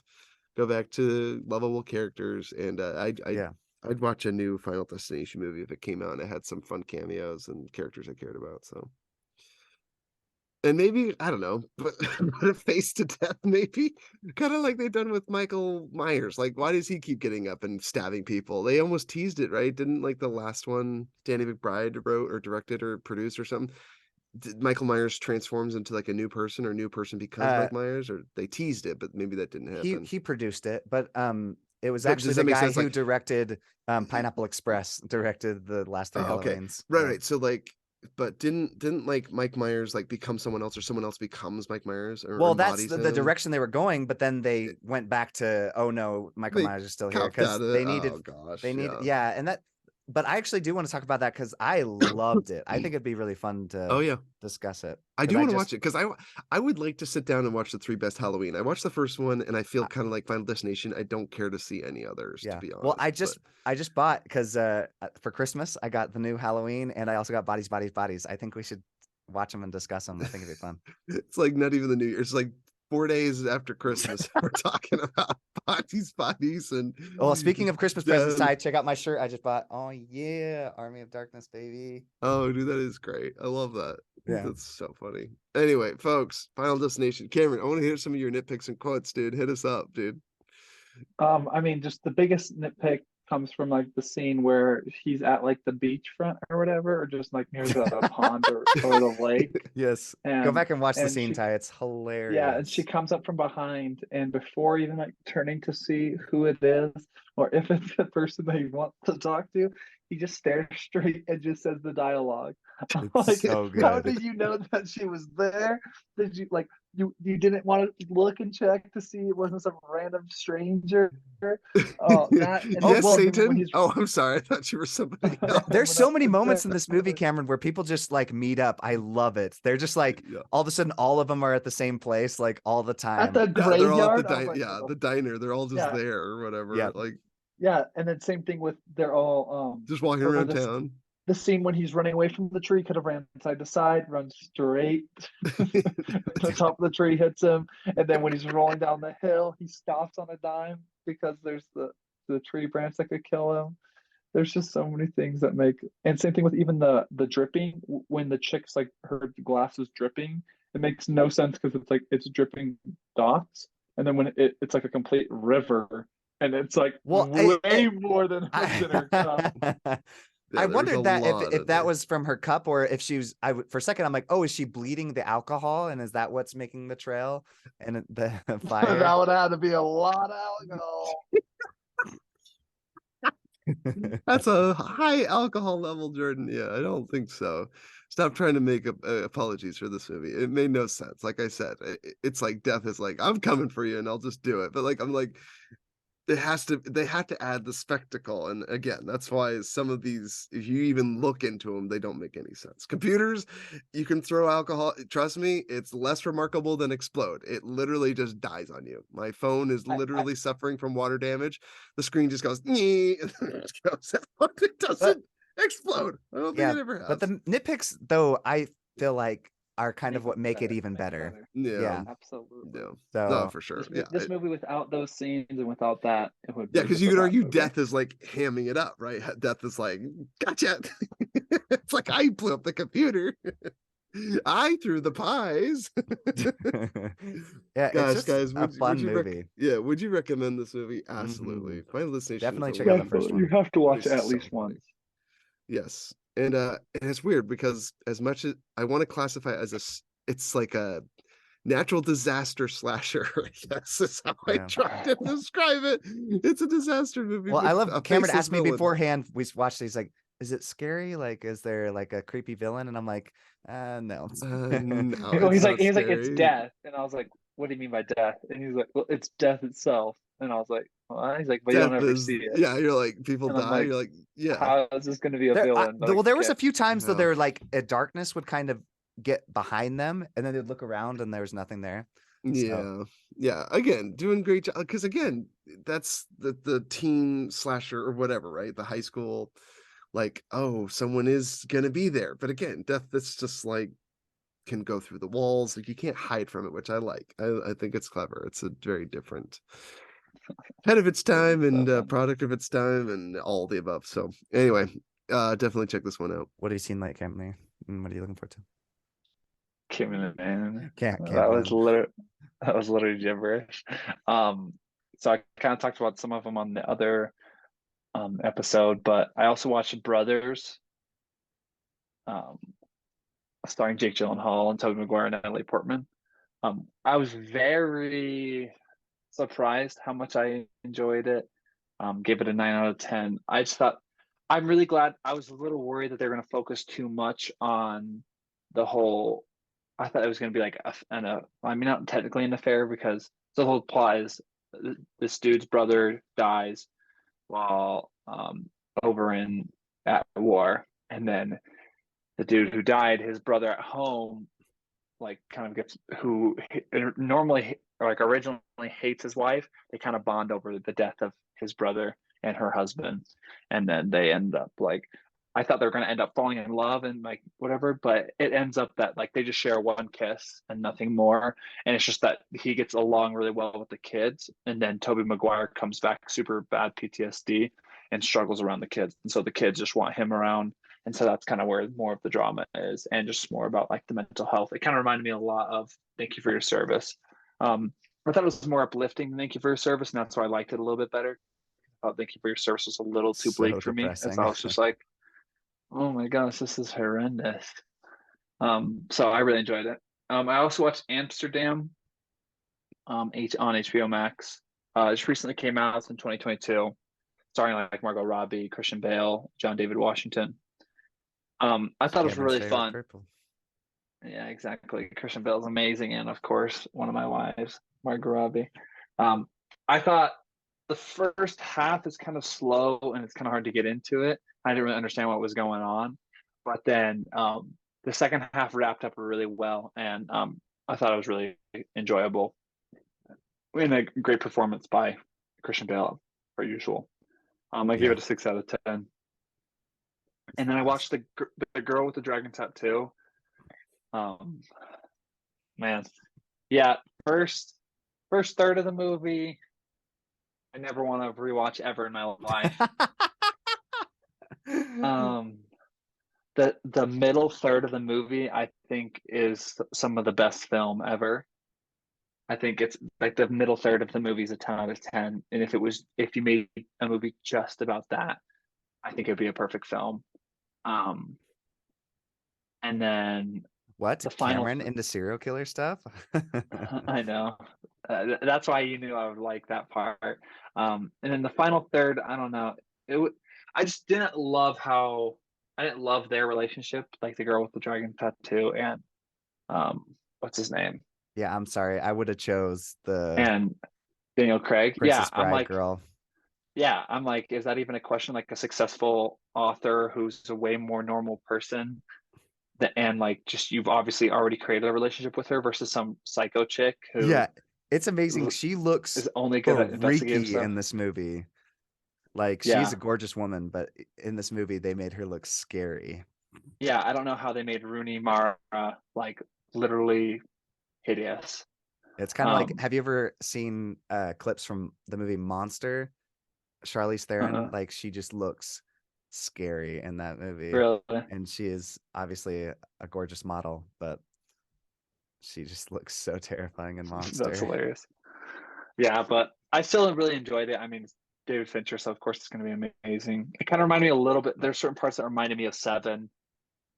go back to lovable characters, and I yeah. I'd watch a new Final Destination movie if it came out and it had some fun cameos and characters I cared about. So, and maybe I don't know, but put a face to death, maybe kind of like they've done with Michael Myers. Like, why does he keep getting up and stabbing people? They almost teased it, right? Didn't like the last one Danny McBride wrote or directed or produced or something? Did Michael Myers transforms into like a new person or new person becomes Uh, Mike Myers, or they teased it, but maybe that didn't he happen. he produced it, but it was But actually does the that make guy sense? who Like, directed Pineapple Express, directed the last three oh, okay, Halloweens. right, Yeah. right. So like, but didn't like Mike Myers like become someone else, or someone else becomes Mike Myers or Well, that's embodies the him? direction they were going, but then they went back to, oh no, Michael They Myers is still here copped because out of it. they needed Oh gosh, yeah. yeah, and that. But I actually do want to talk about that because I loved it. I think it'd be really fun Oh to yeah, discuss it I because do I want to just watch it because I would like to sit down and watch the three best Halloween. I watched the first one and I feel I- kind of like Final Destination. I don't care to see any others, to yeah. be Well, honest. But I just bought because for Christmas I got the new Halloween and I also got Bodies, Bodies, Bodies. I think we should watch them and discuss them. I think it'd be fun. it's like not even the New Year. It's like 4 days after Christmas. We're talking about bodies, and Well, speaking of Christmas presents, death. Ty, check out my shirt I just bought. Oh yeah, Army of Darkness, baby. Oh, dude, that is great. I love that. Yeah. That's so funny. Anyway, folks, Final Destination. Cameron, I want to hear some of your nitpicks and quotes, dude. Hit us up, dude. I mean, just the biggest nitpick comes from like the scene where he's at like the beachfront or whatever, or just like near the pond or the lake, Yes. Go and back and watch the and scene, she Ty. It's yeah, and she hilarious. comes up from behind, and before even like turning to see who it is or if it's the person that he wants to talk to, he just stares straight and just says the dialogue. I'm It's like, so how good. did you know that she was there? Did you like you didn't want to look and check to see it wasn't some random stranger? Oh, that and then Oh, Yes, well, same thing when Satan. he's Oh, I'm sorry. I thought you were somebody else. there's when I, so many moments in this movie, exactly. Cameron, where people just like meet up. I love it. They're just like Yeah. all of a sudden, all of them are at the same place, like all the At time. the Yeah, they're all at the graveyard. I was diner. like, what Yeah, the the diner. They're all just yeah, there or whatever. Yeah. Like yeah, and then same thing with they're all just walking or around this town. the scene when he's running away from the tree could have ran side to side, run straight. The top of the tree hits him, and then when he's rolling down the hill, he stops on a dime because there's the tree branch that could kill him. There's just so many things that make, and same thing with even the dripping when the chick's like her glass is dripping. It makes no sense because it's like it's dripping dots, and then when it's like a complete river, and it's like Well, way more than what's in her cup. I Yeah, there's a wondered that lot if in that there. was from her cup or if she was. For a second, I'm like, oh, is she bleeding the alcohol, and is that what's making the trail and the fire? That would have to be a lot of alcohol. That's a high alcohol level, Jordan. Yeah, I don't think so. Stop trying to make apologies for this movie. It made no sense. Like I said, it's like death is like, I'm coming for you and I'll just do it. But like, I'm like, they have to add the spectacle. And again, that's why some of these, if you even look into them, they don't make any sense. Computers, you can throw alcohol, trust me, it's less remarkable than explode. It literally just dies on you. My phone is I literally suffering from water damage. The screen just goes "Nyeh," and then it just goes out. It But doesn't explode. I don't think yeah, it ever but has. the nitpicks, though, I feel like are kind of make what it make it better. even Make it better. better. Yeah, Yeah. Absolutely. yeah. No, So for sure. This movie without those scenes and without that, it would Yeah, be because just you a could bad argue movie. death is like hamming it up, right? Death is like, gotcha. It's like I blew up the computer. I threw the pies. yeah, it's Gosh, just guys, a would fun you movie. yeah, would you recommend this movie? Hmm. Absolutely. Final Destination is Definitely a check out the first Definitely, you one. have to watch it it's at so least funny. once. Yes. And it's weird because as much as I want to classify it as it's like a natural disaster slasher, I guess is how I Yeah. tried to describe it. It's a disaster movie Well, I with love a Cameron faceless asked me villain. beforehand. We watched it. He's like, "Is it scary? Like, is there like a creepy villain?" And I'm like, "No." No, Well, it's not he's like, it's scary. death, and I was like, what do you mean by death? And he's like, well, it's death itself. And I was like, well, he's like, but you don't Death ever is see it. yeah, you're like people And I'm die, like, you're like, yeah. how is this going to be a villain? But Well, there was okay, a few times though Yeah. there like a darkness would kind of get behind them, and then they'd look around and there was nothing there. So Yeah. Yeah. Again, doing great job. Because again, that's the teen slasher or whatever, right? The high school, like, oh, someone is gonna be there. But again, death that's just like can go through the walls. Like you can't hide from it, which I like. I think it's clever. It's a very different Ahead of its time So and fun. product of its time and all the above. So anyway, definitely check this one out. What have you seen like Company? And what are you looking forward to? Came in. Can't That was win. literally gibberish. So I kind of talked about some of them on the other episode, but I also watched Brothers, um, starring Jake Gyllenhaal and Tobey Maguire and Natalie Portman. I was very surprised how much I enjoyed it. Gave it a 9 out of 10. I just thought I'm really glad. I was a little worried that they're going to focus too much on the whole. I thought it was going to be like I mean, not technically an affair because the whole plot is this dude's brother dies while over in at war, and then the dude who died, his brother at home, like kind of gets who normally or like originally hates his wife. They kind of bond over the death of his brother and her husband, and then they end up like I thought they were going to end up falling in love and like whatever, but it ends up that like they just share one kiss and nothing more, and it's just that he gets along really well with the kids, and then Toby Maguire comes back super bad PTSD and struggles around the kids, and so the kids just want him around, and so that's kind of where more of the drama is, and just more about like the mental health. It kind of reminded me a lot of Thank You for Your Service. I thought it was more uplifting than Thank You for Your Service, and that's why I liked it a little bit better. I thought Thank You for Your Service was a little too So bleak for me, as I depressing. was just like, oh my gosh, this is horrendous. So I really enjoyed it. I also watched Amsterdam, on HBO Max. It just recently came out. It's in 2022, starring like Margot Robbie, Christian Bale, John David Washington. I thought it was Cameron's really favorite fun. purple. Yeah, exactly. Christian Bale's amazing, and of course, one of my wives, Margot Robbie. I thought the first half is kind of slow and it's kind of hard to get into it. I didn't really understand what was going on, but then the second half wrapped up really well, and I thought it was really enjoyable. And a great performance by Christian Bale, per usual. I gave Yeah. it a 6 out of 10. And then I Nice. watched the Girl with the Dragon Tattoo. Um, man, yeah, first third of the movie, I never want to rewatch ever in my life. Um, the middle third of the movie, I think, is some of the best film ever. I think it's like the middle third of the movie is a 10 out of 10. And if you made a movie just about that, I think it'd be a perfect film. Um, and then What? the final, Cameron into serial killer stuff? I know, that's why you knew I would like that part. And then the final third, I don't know. I just didn't love how I didn't love their relationship, like the girl with the dragon tattoo and what's his name Yeah, I'm sorry. I would have chose the and Daniel Craig. Princess Bride girl. Yeah, I'm like, is that even a question? Like a successful author who's a way more normal person and like just you've obviously already created a relationship with her versus some psycho chick who Yeah, it's amazing. She looks is only good at investigative freaky stuff. in this movie. Like she's Yeah. a gorgeous woman, but in this movie they made her look scary. Yeah, I don't know how they made Rooney Mara like literally hideous. It's kind of like, have you ever seen clips from the movie Monster? Charlize Theron, like she just looks scary in that movie. Really? And she is obviously a gorgeous model, but she just looks so terrifying in That's Monster. hilarious. Yeah, but I still really enjoyed it. I mean, it's David Fincher, so of course it's going to be amazing. It kind of reminded me a little bit. There's certain parts that reminded me of Seven,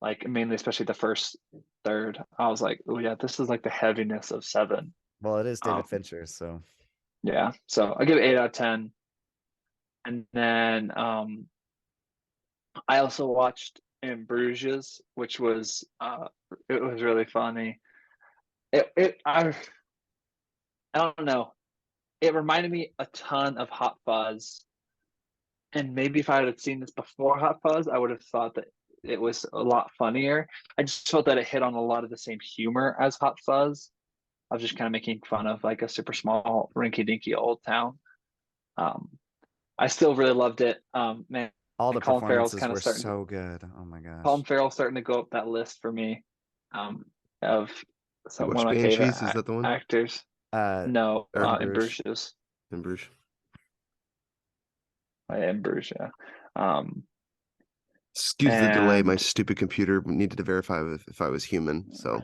like mainly, especially the first third. I was like, oh yeah, this is like the heaviness of Seven. Well, it is David Fincher, so Yeah. So I give it 8 out of 10. And then I also watched In Bruges, which was it was really funny. I don't know. It reminded me a ton of Hot Fuzz. And maybe if I had seen this before Hot Fuzz, I would have thought that it was a lot funnier. I just felt that it hit on a lot of the same humor as Hot Fuzz. I was just kind of making fun of like a super small, rinky-dinky old town. Um, I still really loved it. Man, all and the Colin Farrell's performances kind of were starting. so good. Oh my gosh. Colin Farrell's starting to go up that list for me, of You one watch of my favorite Banshees? Is that the one? actors. Uh No, Or in Bruges. Bruges. in Bruges? In Bruges, yeah. Excuse the delay. My And stupid computer needed to verify if I was human. So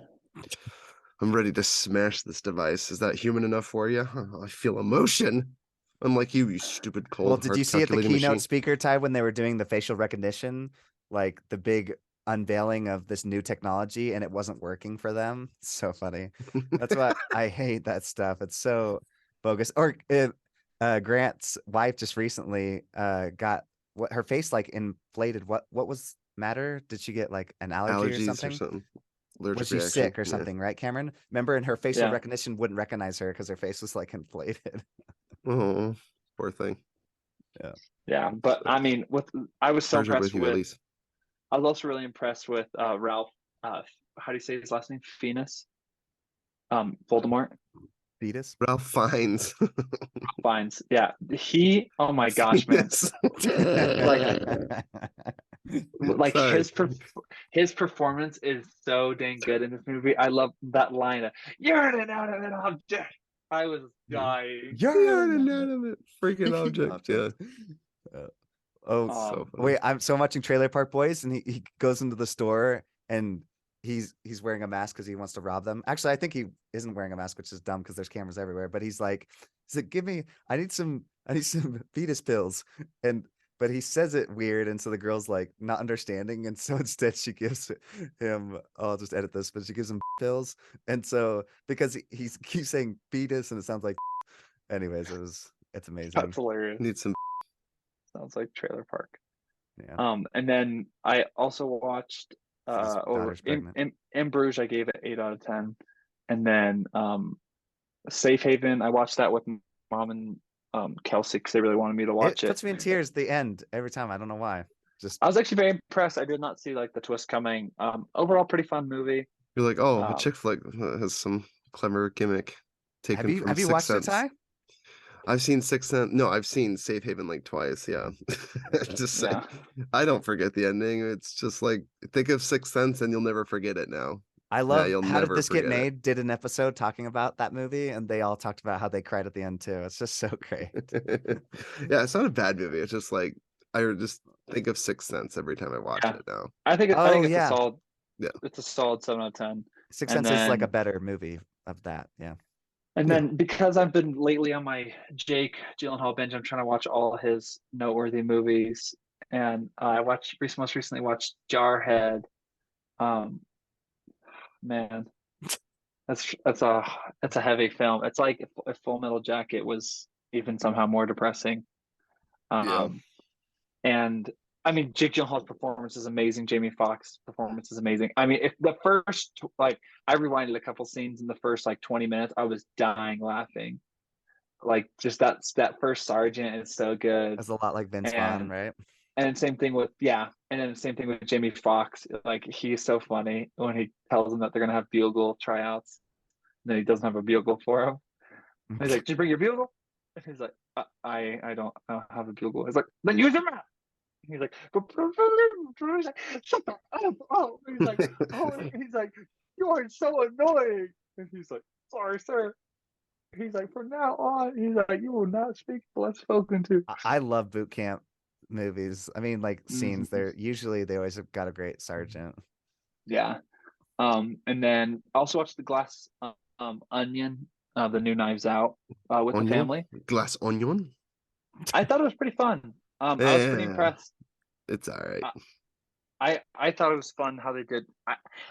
I'm ready to smash this device. Is that human enough for you? I feel emotion. Unlike you, you stupid Well, cold did hard you see at the calculating keynote machine. speaker, Ty, when they were doing the facial recognition, like the big unveiling of this new technology, and it wasn't working for them? So funny. That's why I hate that stuff. It's so bogus. Or Grant's wife just recently got what her face like inflated. What was matter? Did she get like an allergy or Allergies or something? something. Was Allergic she reaction. sick or Yeah. something, right, Cameron? Remember, and her facial yeah, recognition wouldn't recognize her because her face was like inflated. Oh, poor thing. yeah. But So, I mean, I was so prayers are impressed with you, with. Elise. I was also really impressed with Ralph. How do you say his last name? Fiennes. Voldemort. Fetus. Ralph Fiennes. Fiennes. Yeah, he. Oh my gosh, man! Fiennes. Like Sorry. his performance is so dang good in this movie. I love that line of "You're an inanimate object." I was dying. You're an inanimate freaking object. Yeah. Oh, So Um, funny. wait, I'm so watching Trailer Park Boys, and he goes into the store and he's wearing a mask because he wants to rob them. Actually, I think he isn't wearing a mask, which is dumb because there's cameras everywhere. But he's like, give me, I need some fetus pills, and but he says it weird, and so the girl's like not understanding, and so instead she gives him. I'll just edit this, but she gives him pills, and so because he keeps saying fetus, and it sounds like, anyways, it's amazing. that's hilarious. Need some. Sounds like Trailer Park. Yeah. And then I also watched His over daughter's pregnant. in Bruges. I gave it 8 out of 10, and then Safe Haven. I watched that with mom and Kelsey because they really wanted me to watch It it. puts me in tears at the end every time. I don't know why. Just I was actually very impressed. I did not see like the twist coming. Overall, pretty fun movie. You're like, oh, a Um, chick flick has some clever gimmick taken from have you Sixth watched it, Sense. Ty? I've seen Sixth Sense. No, I've seen Safe Haven like twice. Yeah. Just say, yeah, I don't forget the ending. It's just like, think of Sixth Sense and you'll never forget it now. I Yeah, love you'll How Did never This Get forget it. Made? Did an episode talking about that movie, and they all talked about how they cried at the end too. It's just so great. Yeah, it's not a bad movie. It's just like, I just think of Sixth Sense every time I watch yeah. it now. I think Oh it's a yeah, solid. Yeah. It's a solid 7 out of 10. Sixth And Sense is like a then better movie of that. Yeah. Yeah. because I've been lately on my Jake Gyllenhaal binge, I'm trying to watch all his noteworthy movies. And I most recently watched Jarhead. Um, man, that's a heavy film. It's like if Full Metal Jacket was even somehow more depressing. Yeah. And I mean, Jake Gyllenhaal's performance is amazing. Jamie Foxx's performance is amazing. I mean, if the first I rewinded a couple scenes in the first 20 minutes, I was dying laughing. Like just that first sergeant is so good. It's a lot like Vince Vaughn, And right? and same thing with and then the same thing with Jamie Foxx. Like he's so funny when he tells them that they're gonna have bugle tryouts, and then he doesn't have a bugle for him. And he's like, "Did you bring your bugle?" And he's like, I don't have a bugle." He's like, "Then use your mouth." He's like, he's like, "Shut the up!" Oh, he's like, "You are so annoying." And he's like, "Sorry, sir." He's like, "From now on," he's like, "you will not speak unless spoken to." I love boot camp movies. I mean, like scenes. They always have got a great sergeant. Yeah. And then I also watched The Glass Onion, the new Knives Out, with the Onion? family. Glass onion? I thought it was pretty fun. I was pretty Yeah. impressed. It's all right. I thought it was fun how they did.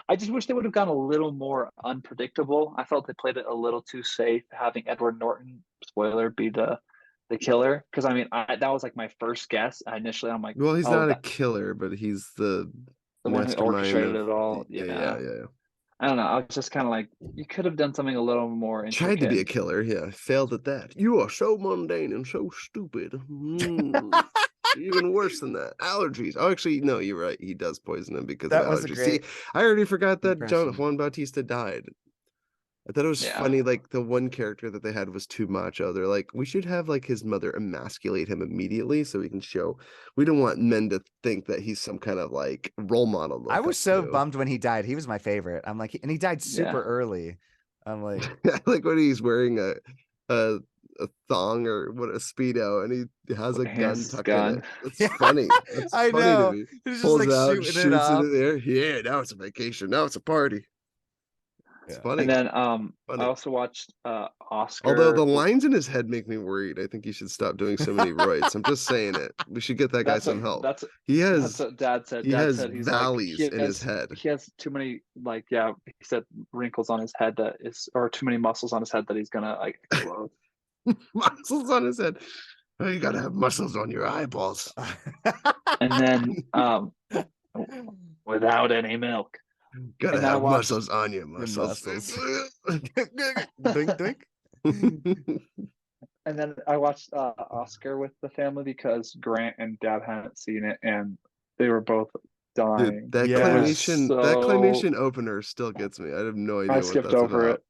I just wish they would have gone a little more unpredictable. I felt they played it a little too safe, having Edward Norton, spoiler, be the killer. Because I mean, that was like my first guess. Initially, I'm like, Well, he's oh, not a that killer, but he's the the one who mastermind orchestrated of it all. yeah. I don't know. I was just kind of like, you could have done something a little more Tried to be a intricate. killer, yeah. Failed at that. You are so mundane and so stupid. Even worse than that. Allergies. Oh, actually, no, you're right. He does poison him because of That was a allergies. great See, I already forgot that impression. Juan Bautista died. I thought it was funny, like the one character that they had was too macho. They're like, we should have like his mother emasculate him immediately so we can show we don't want men to think that he's some kind of like role model. I was so bummed when he died. He was my favorite. I'm like, and he died super early. I'm like, I like when he's wearing a a thong or what a speedo, and he has a gun His tucked in it. gun. It's funny. That's I funny to know. me. He's just Pulls like it out, shooting it shoots it up. in the air. Yeah, now it's a vacation. Now it's a party. It's Yeah. funny. And then I Funny. also watched Although the Oscar. lines in his head make me worried. I think he should stop doing so many roids. I'm just saying it. We should get that guy some help. That's He that's has what Dad said. he Dad has said he's like valleys in his head. he has too many like yeah, he said wrinkles on his head that is or too many muscles on his head that he's gonna like explode. Muscles on his head. Oh, you gotta have muscles on your eyeballs. And then without any milk. Gotta And then I have watched muscles on your muscles. Doink, doink. and then I watched Oscar with the family because Grant and Dad hadn't seen it and they were both dying. Dude, that Yes. claymation opener still gets me. I have no idea I what skipped that's over about. it.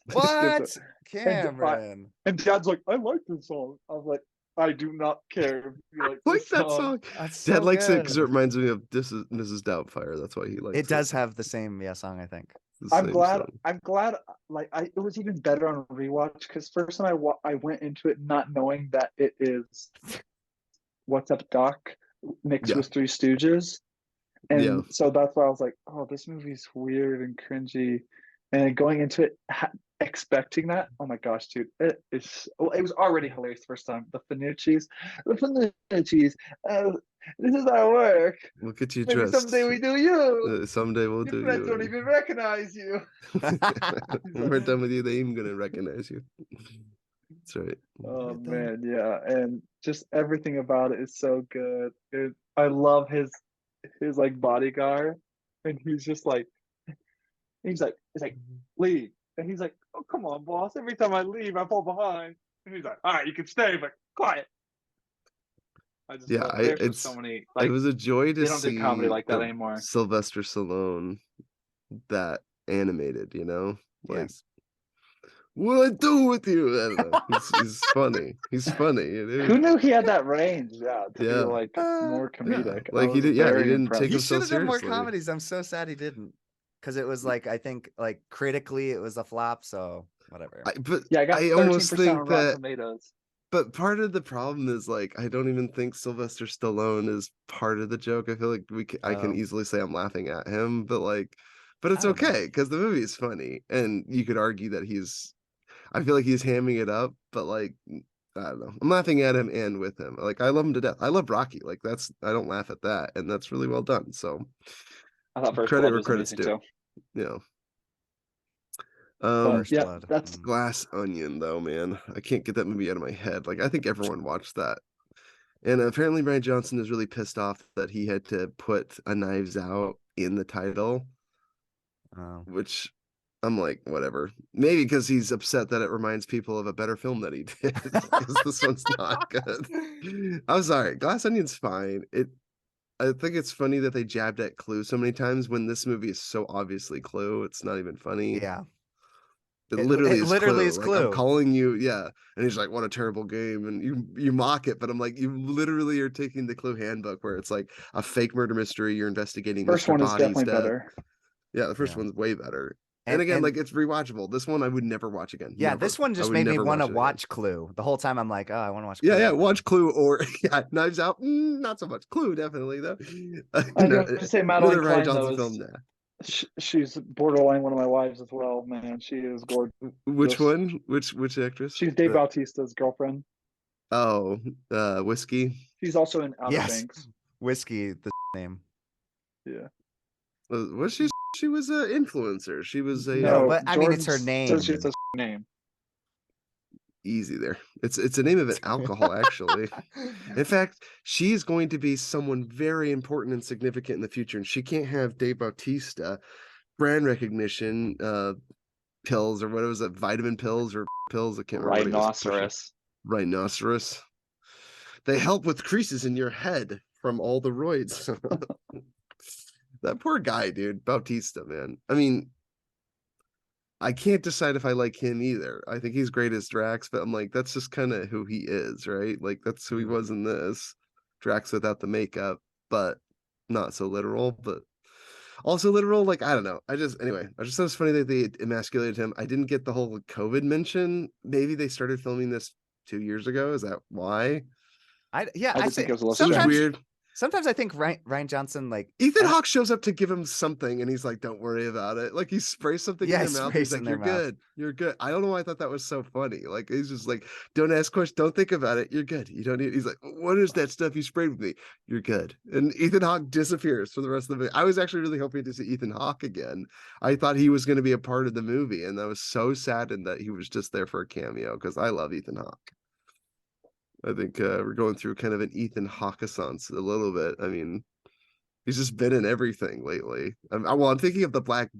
I What? skipped it. Cameron. And Dad's like, I like this song. I was like, I do not care if you like Like this that song. That's Dad so likes it because it good. reminds me of This Is Mrs. Doubtfire. That's why he likes it. It does have the same song, I think. The I'm same glad. song. I'm glad. Like, it was even better on rewatch because first time I went into it not knowing that it is What's Up Doc mixed Yeah. with Three Stooges, and Yeah. so that's why I was like, oh, this movie's weird and cringy, and going into it expecting that, oh my gosh, dude, it was already hilarious the first time. The Finucci's, this is our work. Look at you Maybe dressed. someday we do you. Someday we'll Your do friends you. don't even recognize you. When we're done with you, they ain't gonna recognize you. That's right. Oh man, yeah, and just everything about it is so good. I love his like bodyguard, and he's like leave, and he's like, oh come on, boss. Every time I leave, I fall behind, and he's like, all right, you can stay, but quiet. I just love it. There's just so many it was a joy to they don't do comedy see like that anymore. Sylvester Stallone that animated, like Yes. what I do with you? I don't know. He's funny. He's funny. Who knew he had that range? Yeah, to be Yeah. like more comedic. Like I he was did. Yeah, he very didn't impressed. take He himself should have done more seriously. comedies. I'm so sad he didn't. Because it was like, I think, like critically, it was a flop. So whatever. Yeah, I got I 13% almost on think Rotten that. Tomatoes. But part of the problem is like I don't even think Sylvester Stallone is part of the joke. I feel like I can Oh. easily say I'm laughing at him, but it's I don't know. okay because the movie is funny, and you could argue that I feel like he's hamming it up, but I don't know. I'm laughing at him and with him. Like I love him to death. I love Rocky. Like I don't laugh at that, and that's really well done. So I thought First credit Blood where was credit's amazing due. too. First Yeah, Blood. that's Glass Onion though, man. I can't get that movie out of my head. Like I think everyone watched that. And apparently Ryan Johnson is really pissed off that he had to put a Knives Out in the title, Oh. which I'm like, whatever. Maybe because he's upset that it reminds people of a better film that he did. Because this one's not good. I'm sorry. Glass Onion's fine. I think it's funny that they jabbed at Clue so many times when this movie is so obviously Clue. It's not even funny. Yeah. It literally is Clue. Clue. I'm calling you, yeah. And he's like, what a terrible game. And you mock it, but I'm like, you literally are taking the Clue handbook where it's like a fake murder mystery. You're investigating first Mr. one is Body's definitely death. better. Yeah, the first Yeah. one's way better. And again, like it's rewatchable. This one I would never watch again. Yeah, Never. this one just made me want to watch Clue. The whole time I'm like, oh, I want to watch Clue. Yeah, watch Clue or Knives Out. Not so much. Clue, definitely though. I have to say Madeline Ryan Klein Johnson though film. is she's borderline one of my wives as well. Man, she is gorgeous. Which one? Which actress? She's Dave Bautista's girlfriend. Oh, Whiskey. She's also in Outer Yes. Banks. Whiskey, the name. Yeah. Was she? She was an influencer. She was a. No, but I mean, it's her name. Says it's a name. Easy there. It's a name of an alcohol, actually. In fact, she's going to be someone very important and significant in the future, and she can't have Dave Bautista brand recognition pills or what was it, vitamin pills or pills? I can't remember. Rhinoceros. They help with creases in your head from all the roids. That poor guy, dude. Bautista, man. I mean, I can't decide if I like him either. I think he's great as Drax, but I'm like, that's just kind of who he is, right? Like, that's who he was in this. Drax without the makeup, but not so literal, but also literal. Like, I don't know. I just thought it was funny that they emasculated him. I didn't get the whole COVID mention. Maybe they started filming this 2 years ago. Is that why? I I I did think say it was a little It was strange. weird. sometimes I think Ryan Johnson, like, Ethan and Hawke shows up to give him something, and he's like, "Don't worry about it." Like he sprays something Yeah, in he their mouth. sprays He's in like, their "You're mouth. good. You're good." I don't know why I thought that was so funny. Like he's just like, "Don't ask questions. Don't think about it. You're good. You don't need." He's like, "What is that stuff you sprayed with me?" You're good. And Ethan Hawke disappears for the rest of the movie. I was actually really hoping to see Ethan Hawke again. I thought he was going to be a part of the movie, and I was so saddened that he was just there for a cameo because I love Ethan Hawke. I think we're going through kind of an Ethan Hawke-essence a little bit. I mean, he's just been in everything lately. I'm thinking of the Black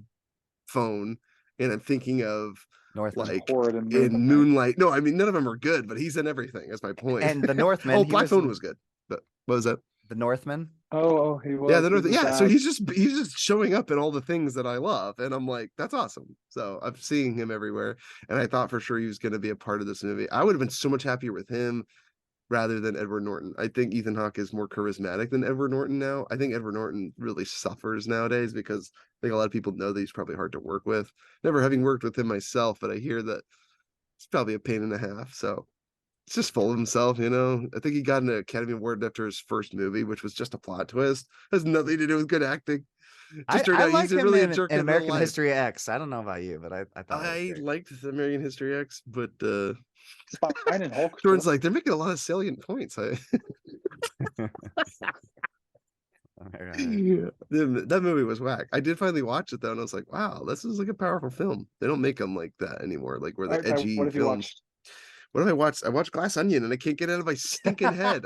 Phone, and I'm thinking of Northman. like Horrid and in Moonlight. Moonlight. No, I mean none of them are good, but he's in everything. That's my point. And the Northman, Oh, he Black was Phone in was good. But what was that? the Northman. Oh, he Yeah, was. the He North. was Yeah, so bad. he's just showing up in all the things that I love, and I'm like, that's awesome. So I'm seeing him everywhere, and I thought for sure he was going to be a part of this movie. I would have been so much happier with him rather than Edward Norton. I think Ethan Hawke is more charismatic than Edward Norton now. I think Edward Norton really suffers nowadays because I think a lot of people know that he's probably hard to work with. Never having worked with him myself, but I hear that it's probably a pain and a half. So it's just full of himself, you know. I think he got an Academy Award after his first movie, which was just a plot twist. Has nothing to do with good acting. Just turned I out like he's him really a jerk in in real American life. History X. I don't know about you, but I thought it was I great. liked the American History X, but It's fine in Hulk. Jordan's too. like, they're making a lot of salient points. Yeah, that movie was whack. I did finally watch it though, and I was like, wow, this is like a powerful film. They don't make them like that anymore, like where the Alright, Ty, edgy what have you films. watched? What have I watched? I watched Glass Onion, and I can't get it out of my stinking head.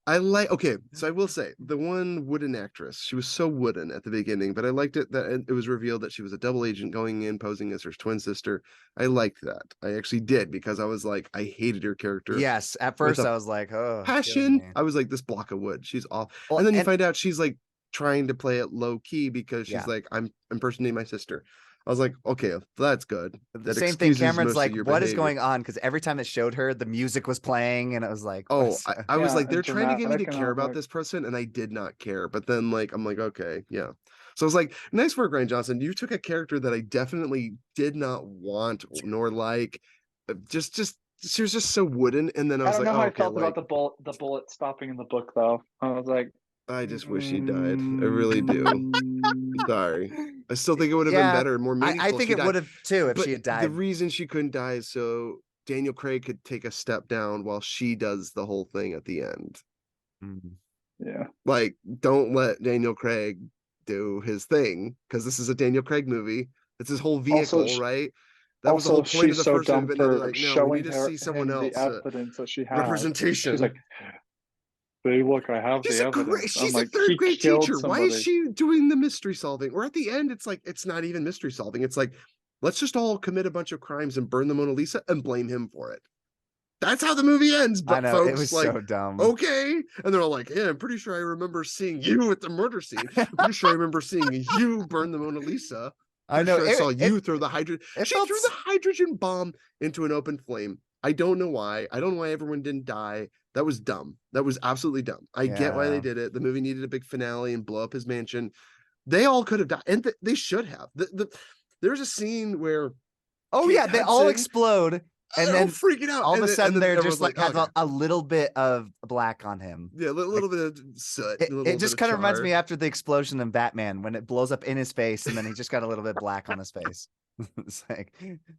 I like. Okay, so I will say the one wooden actress. She was so wooden at the beginning, but I liked it that it was revealed that she was a double agent going in posing as her twin sister. I liked that. I actually did because I was like, I hated her character Yes, at with first a I was like, oh, killing passion. me. I was like, this block of wood. She's off. Well, And then you and find out she's like trying to play it low key because yeah, she's like, I'm impersonating my sister. I was like, okay, that's good. the That same thing. excuses Cameron's most like, of your what is behavior. going on? Because every time it showed her, the music was playing, and it was like, Oh, what's I was Yeah, like, they're and trying to get me to dramatic, and I care was about like, this person, and I did not care. But then, like, I'm like, okay, yeah. So I was like, nice work, Ryan Johnson. You took a character that I definitely did not want nor like. Just she was just so wooden, and then I I was don't like, know oh, how I okay, felt about like the bullet stopping in the book though. I was like, I just wish he died. I really do. Sorry. I still think it would have been yeah. better, more I meaningful. think She it would died. have too if But she had the died. reason she couldn't die is so Daniel Craig could take a step down while she does the whole thing at the end. Mm. yeah. Like, don't let Daniel Craig do his thing because this is a Daniel Craig movie. It's his whole vehicle, Also, right? That was the whole point of she's the so first movie. dumb But now they're for like, no, we need showing to see someone him the else. evidence that she has. She's Representation. like, "Hey, look, I have She's the a great, evidence." I'm she's a like, third he grade killed teacher. Why is somebody. she doing the mystery solving? Or at the end, it's like it's not even mystery solving. It's like, let's just all commit a bunch of crimes and burn the Mona Lisa and blame him for it. That's how the movie ends. I But know, it folks, was like, so dumb. okay. And they're all like, yeah, I'm pretty sure I remember seeing you at the murder scene. I'm pretty sure I remember seeing you burn the Mona Lisa. I Pretty know sure I saw you throw the hydrogen. it She felt threw the hydrogen bomb into an open flame. I don't know why. I don't know why everyone didn't die. That was dumb. That was absolutely dumb. I get why they yeah. did it. The movie needed a big finale and blow up his mansion. They all could have died, and they should have. There's a scene where Oh Kate yeah, they all Hudson, explode, and they're all then freaking out. all of a sudden then they're everyone's just like like, have okay. a little bit of black on him. Yeah, a little bit of soot. It just kind of reminds me char. after the explosion in Batman when it blows up in his face and then he just got a little bit black on his face. It's like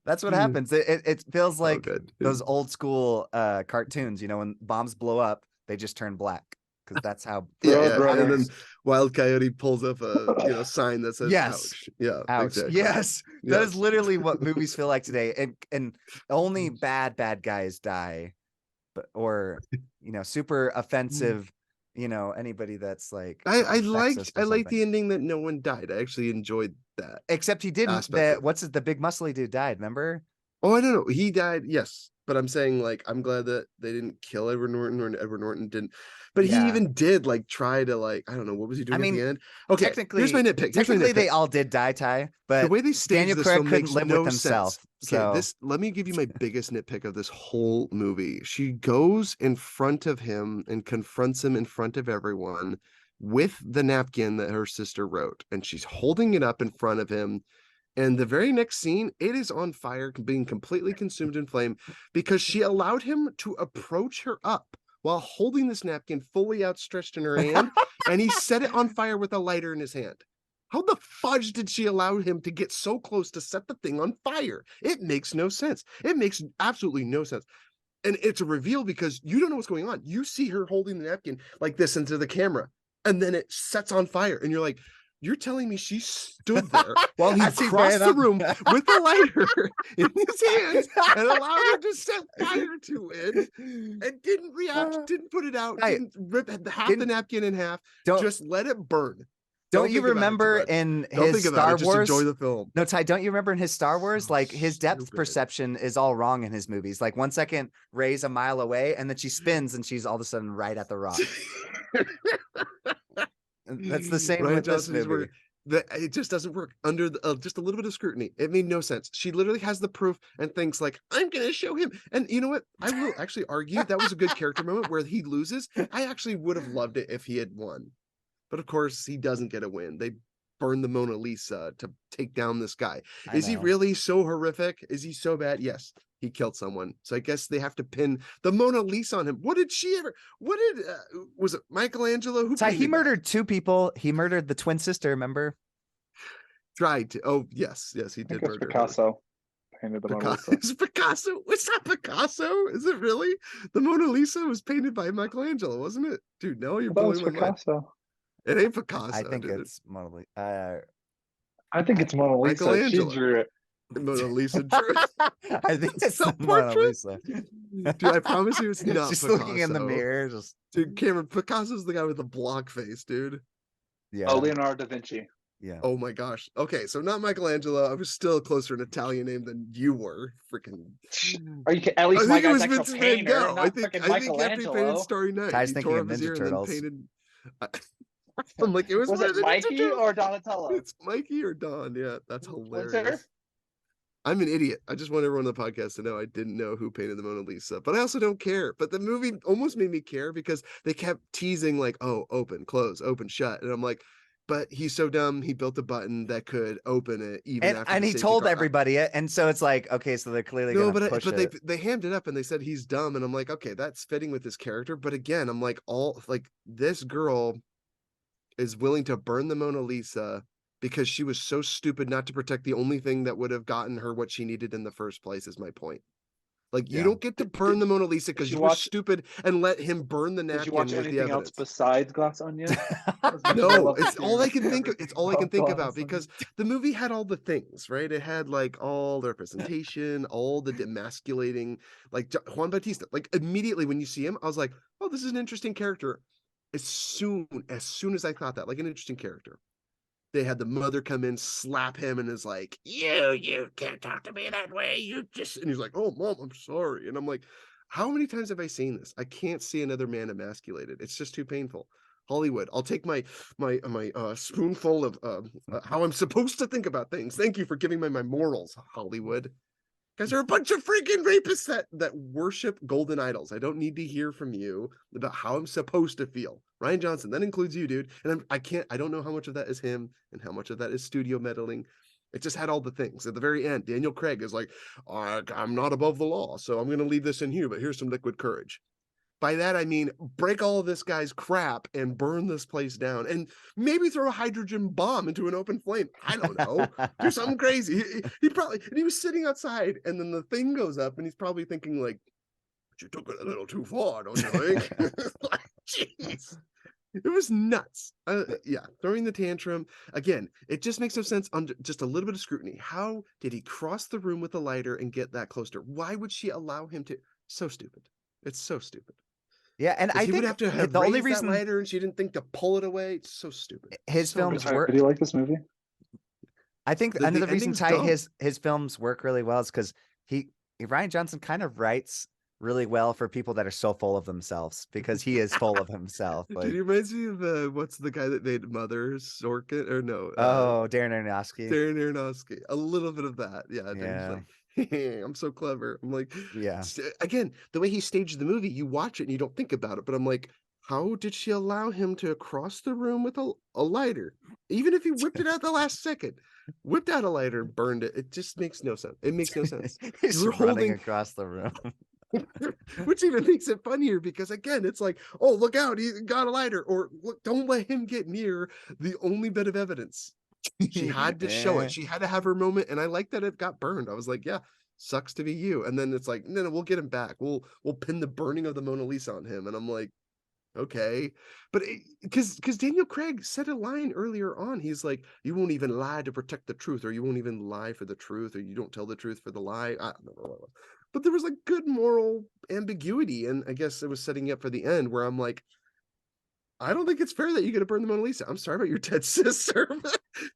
that's what happens. It feels like good. those old school cartoons, you know, when bombs blow up, they just turn black because that's how. Yeah, and then Roadrunners. Wild Coyote pulls up a sign that says Yes. ouch. Yeah, Ouch. exactly. Yes. That is Yes. literally what movies feel like today. And only bad guys die. But or super offensive, anybody that's like I sexist or liked the something. ending that no one died. I actually enjoyed that. Except he didn't. aspect of The big muscly dude died, remember? Oh, I don't know. He died, yes. But I'm saying, like, I'm glad that they didn't kill Edward Norton, or Edward Norton didn't. But he Yeah. even did like try to, like, I don't know, what was he doing I mean, at the end? Okay, here's my nitpick. Technically they all did die, Ty, but The way they staged Daniel this Craig film couldn't makes live no with himself. sense. Okay, So let me give you my biggest nitpick of this whole movie. She goes in front of him and confronts him in front of everyone with the napkin that her sister wrote, and she's holding it up in front of him, And the very next scene, it is on fire, being completely consumed in flame because she allowed him to approach her up while holding this napkin fully outstretched in her hand, and he set it on fire with a lighter in his hand. How the fudge did she allow him to get so close to set the thing on fire? It makes no sense. It makes absolutely no sense. And it's a reveal because you don't know what's going on. You see her holding the napkin like this into the camera, and then it sets on fire, and you're like, you're telling me she stood there while he As he crossed ran the up. room with a lighter in his hands and allowed her to set fire to it and didn't react, didn't put it out, Right. didn't rip half the Didn't- napkin in half, Don't just let it burn. don't you think about it too remember much. in Don't his think about Star it. Just Wars? enjoy the film. No, Ty, don't you remember in his Star Wars? So Like his depth stupid. perception is all wrong in his movies. Like 1 second Rey's a mile away, and then she spins and she's all of a sudden right at the rock. That's the same Ryan with this Johnson is movie. where it just doesn't work under just a little bit of scrutiny. It made no sense. She literally has the proof and thinks like, I'm gonna show him. And you know what? I will actually argue that was a good character moment where he loses. I actually would have loved it if he had won. But of course, he doesn't get a win. They burn the Mona Lisa to take down this guy. I Is he know. really so horrific? Is he so bad? Yes, he killed someone. So I guess they have to pin the Mona Lisa on him. What did she ever? What did was it Michelangelo? Who Ty, he painted that? murdered 2 people. He murdered the twin sister, remember? Tried to. Oh yes, he I think did it's murder her. Picasso painted the Mona Lisa. It's Picasso. It's not Picasso. Is it really? The Mona Lisa was painted by Michelangelo, wasn't it? Dude, no, you're I thought it was blowing my mind. Picasso. It ain't Picasso. I think dude. it's Mona Lisa. I think it's Mona Lisa. She Michelangelo. drew it. Mona Lisa drew. I think it's the Mona Self-portrait? Lisa. Dude, I promise you, it's not She's Picasso. looking in the mirror. Just Dude, Cameron, Picasso's the guy with the block face, dude. yeah, Oh, Leonardo da Vinci. yeah. Oh my gosh. Okay, so not Michelangelo. I was still closer an Italian name than you were. Freaking. Are you? At I least my think it guy's was actual Vincent Van painter, Gogh. not I think freaking after he painted Michelangelo. Starry Night, Ty's he thinking tore of up his Ninja ear Turtles. and then painted. I'm like, it was, Was one it of the Ninja Mikey Turtles. or Donatello? It's Mikey or Don. Yeah, that's Which one's hilarious. her? I'm an idiot. I just want everyone on the podcast to know I didn't know who painted the Mona Lisa, but I also don't care. But the movie almost made me care because they kept teasing like, oh, open, close, open, shut. And I'm like, but he's so dumb. He built a button that could open it even after And the he safety told car- everybody it, and so it's like, okay, so they're clearly No, gonna push but it. they hammed it up and they said he's dumb, and I'm like, okay, that's fitting with his character. But again, I'm like, all like this girl is willing to burn the Mona Lisa because she was so stupid not to protect the only thing that would have gotten her what she needed in the first place, is my point. Like, you Yeah. don't get to burn the Mona Lisa because you you were watch- stupid and let him burn the Did you napkin watch with the anything else evidence. besides Glass Onion? As much as I No, love it's all I seeing can think of. It's all I can think about Glass because the movie had all the things, right? It had like all the representation, all the demasculating, like Juan Bautista. Like immediately when you see him, I was like, oh, this is an interesting character. As soon as I thought that, like an interesting character, they had the mother come in, slap him, and is like, you can't talk to me that way. You just, and he's like, oh, mom, I'm sorry. And I'm like, how many times have I seen this? I can't see another man emasculated. It's just too painful. Hollywood, I'll take my spoonful of how I'm supposed to think about things. Thank you for giving me my morals, Hollywood. Guys are a bunch of freaking rapists that worship golden idols. I don't need to hear from you about how I'm supposed to feel. Ryan Johnson, that includes you, dude. And I don't know how much of that is him and how much of that is studio meddling. It just had all the things. At the very end, Daniel Craig is like, I'm not above the law, so I'm going to leave this in here, but here's some liquid courage. By that, I mean, break all of this guy's crap and burn this place down and maybe throw a hydrogen bomb into an open flame. I don't know. Do something crazy. He probably, and he was sitting outside and then the thing goes up and he's probably thinking like, you took it a little too far, don't you think? Like, jeez. It was nuts. Yeah, throwing the tantrum. Again, it just makes no sense under just a little bit of scrutiny. How did he cross the room with a lighter and get that close to her? Why would she allow him to? So stupid. It's so stupid. Yeah, and I he think would have to have the only raised reason that lighter and she didn't think to pull it away. It's so stupid. his So films dumb. work. Do you like this movie? I think The another reason ending's Ty dumb. his films work really well is because Ryan Johnson kind of writes really well for people that are so full of themselves because he is full of himself. Like, Dude, he reminds me of what's the guy that made Mother Sorkin or no? Darren Aronofsky. Darren Aronofsky. A little bit of that, yeah. Yeah. Like, I'm so clever. I'm like, Yeah. again, the way he staged the movie, you watch it and you don't think about it, but I'm like, how did she allow him to cross the room with a lighter? Even if he whipped it out the last second, whipped out a lighter, burned it. It just makes no sense. It makes no sense. He's We're running holding, across the room. which even makes it funnier because again, it's like, oh, look out, he got a lighter, or look, don't let him get near the only bit of evidence. She had to show it. She had to have her moment, and I like that it got burned. I was like, yeah, sucks to be you. And then it's like, no, we'll get him back. We'll pin the burning of the Mona Lisa on him. And I'm like, okay, but because Daniel Craig said a line earlier on, he's like, you won't even lie to protect the truth, or you won't even lie for the truth, or you don't tell the truth for the lie. I don't know what it was. But there was like good moral ambiguity, and I guess it was setting you up for the end where I'm like, I don't think it's fair that you get to burn the Mona Lisa. I'm sorry about your dead sister.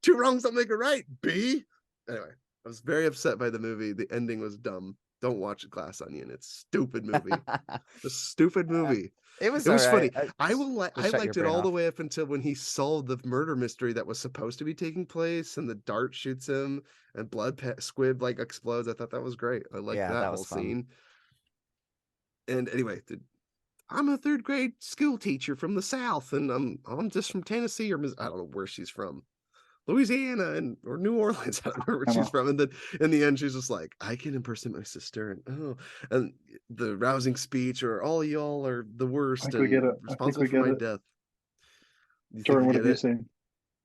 Two wrongs don't make a right, B. Anyway, I was very upset by the movie. The ending was dumb. Don't watch Glass Onion. It's a stupid movie. A stupid movie. It was funny. I shut liked your it all brain the off. way up until when he solved the murder mystery that was supposed to be taking place, and the dart shoots him, and squid like explodes. I thought that was great. I liked Yeah, that that whole was fun. scene. And anyway, I'm a third grade school teacher from the South, and I'm just from Tennessee or I don't know where she's from. Louisiana or New Orleans. I don't know where she's from. And then in the end, she's just like, I can impersonate my sister, and the rousing speech, or all y'all are the worst I think we get and it. I think responsible we for get my it. death. You think Jordan, you what get have you it? seen?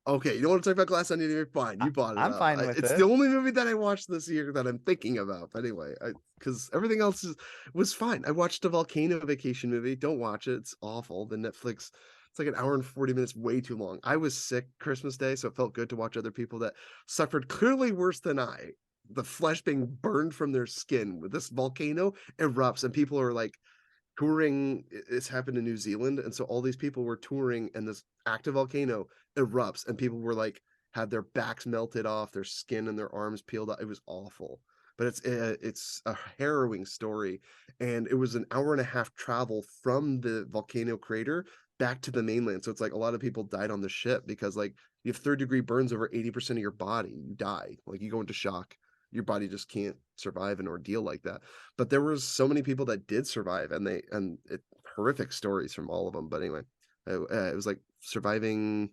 Okay, you don't want to talk about Glass Onion? You're fine. You bought it I'm up. fine with It's it. the only movie that I watched this year that I'm thinking about. But anyway, because everything else was fine. I watched a volcano vacation movie. Don't watch it. It's awful. The Netflix. It's like an hour and 40 minutes, way too long. I was sick Christmas Day, so it felt good to watch other people that suffered clearly worse than I. The flesh being burned from their skin with this volcano erupts, and people are like touring. It's happened in New Zealand, and so all these people were touring, and this active volcano erupts, and people were like had their backs melted off, their skin and their arms peeled off. It was awful, but it's a harrowing story, and it was an hour and a half travel from the volcano crater back to the mainland. So it's like a lot of people died on the ship because like you have third-degree burns over 80% of your body, you die, like you go into shock. Your body just can't survive an ordeal like that. But there was so many people that did survive, and horrific stories from all of them. But anyway, it was like surviving.